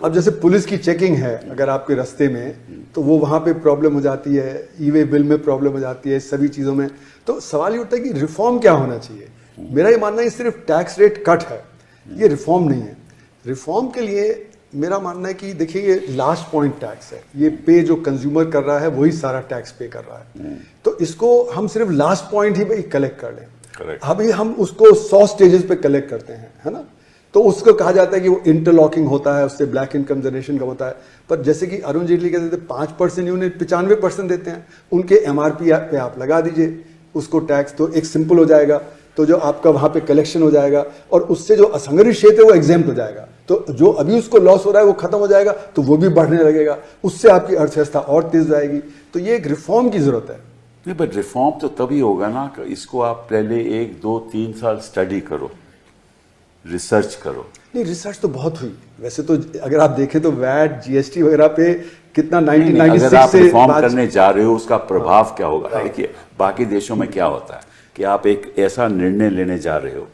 अब जैसे पुलिस की चेकिंग है अगर आपके रास्ते में, तो वो वहां पे प्रॉब्लम हो जाती है, ई-वे बिल में प्रॉब्लम हो जाती है, सभी चीजों में। तो सवाल ये उठता है कि रिफॉर्म क्या होना चाहिए। मेरा ये मानना है सिर्फ टैक्स रेट कट है, ये रिफॉर्म नहीं है। रिफॉर्म के लिए मेरा मानना है कि देखिए ये लास्ट पॉइंट टैक्स है, ये पे जो कंज्यूमर कर रहा है वही सारा टैक्स पे कर रहा है। तो इसको हम सिर्फ लास्ट पॉइंट ही भाई कलेक्ट कर लें। अभी हम उसको 100 स्टेजेस पे कलेक्ट करते हैं, है ना, तो उसको कहा जाता है कि वो इंटरलॉकिंग होता है, उससे ब्लैक इनकम जनरेशन का होता है। पर जैसे कि अरुण जेटली कहते थे 5% उन्हें 95% देते हैं, उनके MRP पे आप लगा दीजिए उसको टैक्स, तो एक सिंपल हो जाएगा, तो जो आपका वहां पे कलेक्शन हो जाएगा और उससे जो असंगठित क्षेत्र है वो एग्जेम्प्ट हो जाएगा। तो जो अभी उसको लॉस हो रहा है वो खत्म हो जाएगा, तो वो भी बढ़ने लगेगा, उससे आपकी अर्थव्यवस्था और तेज जाएगी। तो ये एक रिफॉर्म की जरूरत है। नहीं, बट रिफॉर्म तो तभी होगा ना कि इसको आप पहले 1, 2, 3 साल स्टडी करो, रिसर्च करो। नहीं, रिसर्च तो बहुत हुई वैसे तो, अगर आप देखें तो वैट GST वगैरह पे कितना 1996 अगर आप से रिफॉर्म करने जा रहे हो उसका प्रभाव क्या होगा। देखिए बाकी देशों में क्या होता है कि आप एक ऐसा निर्णय लेने जा रहे हो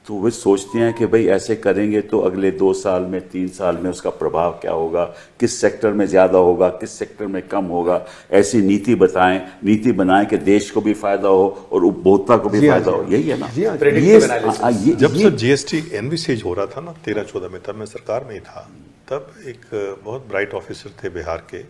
तो वे सोचते हैं कि भाई ऐसे करेंगे तो अगले 2 साल में 3 साल में उसका प्रभाव क्या होगा, किस सेक्टर में ज्यादा होगा, किस सेक्टर में कम होगा। ऐसी नीति बनाएं कि देश को भी फायदा हो और उपभोक्ता को भी फायदा हो। यही है ना। जब सर GST एनविसेज हो रहा था ना 13-14 में, तब मैं सरकार में ही था, तब एक बहुत ब्राइट ऑफिसर थे बिहार के,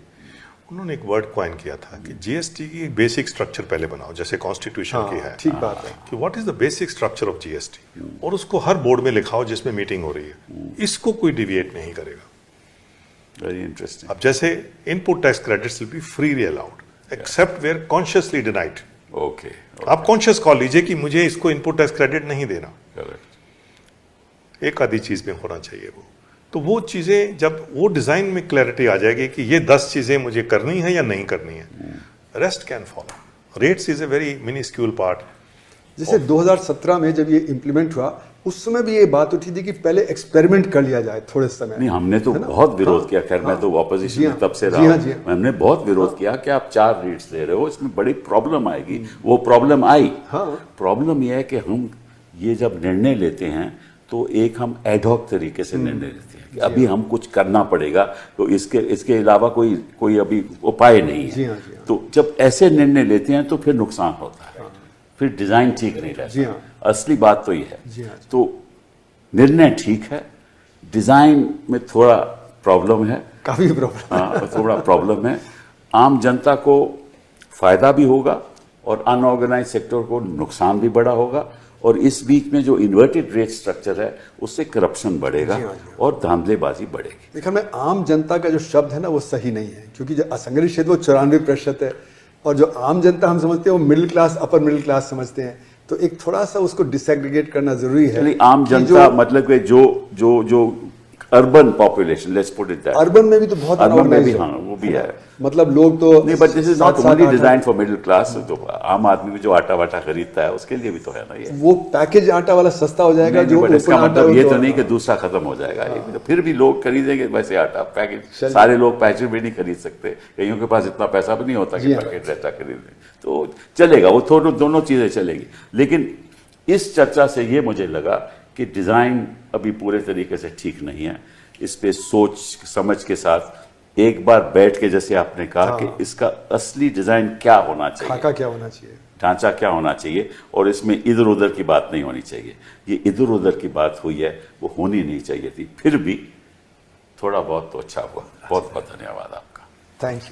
उन्होंने एक वर्ड कॉइन किया था कि GST की एक बेसिक स्ट्रक्चर पहले बनाओ, जैसे कॉन्स्टिट्यूशन की है। ठीक बात है कि what is the basic structure of GST, और उसको हर बोर्ड में लिखाओ जिसमें मीटिंग हो रही है, इसको कोई डिविएट नहीं करेगा। Very interesting. अब जैसे input tax credits will be freely allowed except where consciously denied. Okay, आप कॉन्शियस कॉल लीजिए कि मुझे इसको इनपुट टैक्स क्रेडिट नहीं देना, एक आधी चीज में होना चाहिए वो। तो वो चीजें जब वो डिजाइन में क्लैरिटी आ जाएगी कि ये 10 चीजें मुझे करनी है या नहीं करनी है, rest can follow. Rates is a very minuscule part. जैसे 2017 में जब ये इम्प्लीमेंट हुआ उस समय भी ये बात उठी थी कि पहले एक्सपेरिमेंट कर लिया जाए थोड़े समय। नहीं, हमने तो बहुत विरोध किया। खैर मैं तो ऑपोजिशन में तब से रहा, हमने बहुत विरोध किया कि आप 4 रेट्स दे रहे हो, इसमें बड़ी प्रॉब्लम आएगी। वो प्रॉब्लम आई। प्रॉब्लम यह है कि हम ये जब निर्णय लेते हैं तो एक हम एडहॉक तरीके से निर्णय लेते हैं कि अभी हम कुछ करना पड़ेगा, तो इसके अलावा कोई अभी उपाय नहीं है। जी हाँ। तो जब ऐसे निर्णय लेते हैं तो फिर नुकसान होता है, फिर डिजाइन ठीक नहीं रहता। असली बात तो ये है। तो निर्णय ठीक है, डिजाइन में थोड़ा प्रॉब्लम है, काफी प्रॉब्लम। हाँ, थोड़ा प्रॉब्लम है। आम जनता को फायदा भी होगा और अनऑर्गेनाइज सेक्टर को नुकसान भी बड़ा होगा, और इस बीच में जो इन्वर्टेड रेट स्ट्रक्चर है उससे करप्शन बढ़ेगा और धांधलेबाजी बढ़ेगी। देखा, मैं आम जनता का जो शब्द है ना वो सही नहीं है, क्योंकि जो असंगठित क्षेत्र वो 94% है, और जो आम जनता हम समझते हैं वो middle class, upper middle class समझते हैं। तो एक थोड़ा सा उसको डिसएग्रीगेट करना जरूरी है। आम जनता मतलब कि जो urban population, let's put it that. Urban में भी तो बहुत अर्बन में भी, हाँ, वो भी है। मतलब लोग तो नहीं, but this is not only design for middle class. तो आम आदमी भी जो आटा वाटा खरीदता है उसके लिए भी तो है ना ये। वो पैकेज आटा वाला सस्ता हो जाएगा, जो इसका मतलब ये तो नहीं कि दूसरा खत्म हो जाएगा। तो फिर भी लोग खरीदेंगे वैसे आटा पैकेज। सारे लोग पैकेज भी नहीं खरीद सकते, कईयों के पास इतना पैसा भी नहीं होता कि पैकेट आटा खरीदें। तो चलेगा, वो थोड़ा दोनों चीजें चलेगी। लेकिन इस चर्चा से ये मुझे लगा कि डिजाइन अभी पूरे तरीके से ठीक नहीं है। इस पे सोच समझ के साथ एक बार बैठ के, जैसे आपने कहा कि इसका असली डिजाइन क्या होना चाहिए, खाका क्या होना चाहिए, ढांचा क्या होना चाहिए, और इसमें इधर उधर की बात नहीं होनी चाहिए। ये इधर उधर की बात हुई है, वो होनी नहीं चाहिए थी। फिर भी थोड़ा बहुत तो अच्छा हुआ। बहुत बहुत धन्यवाद आपका। Thank you.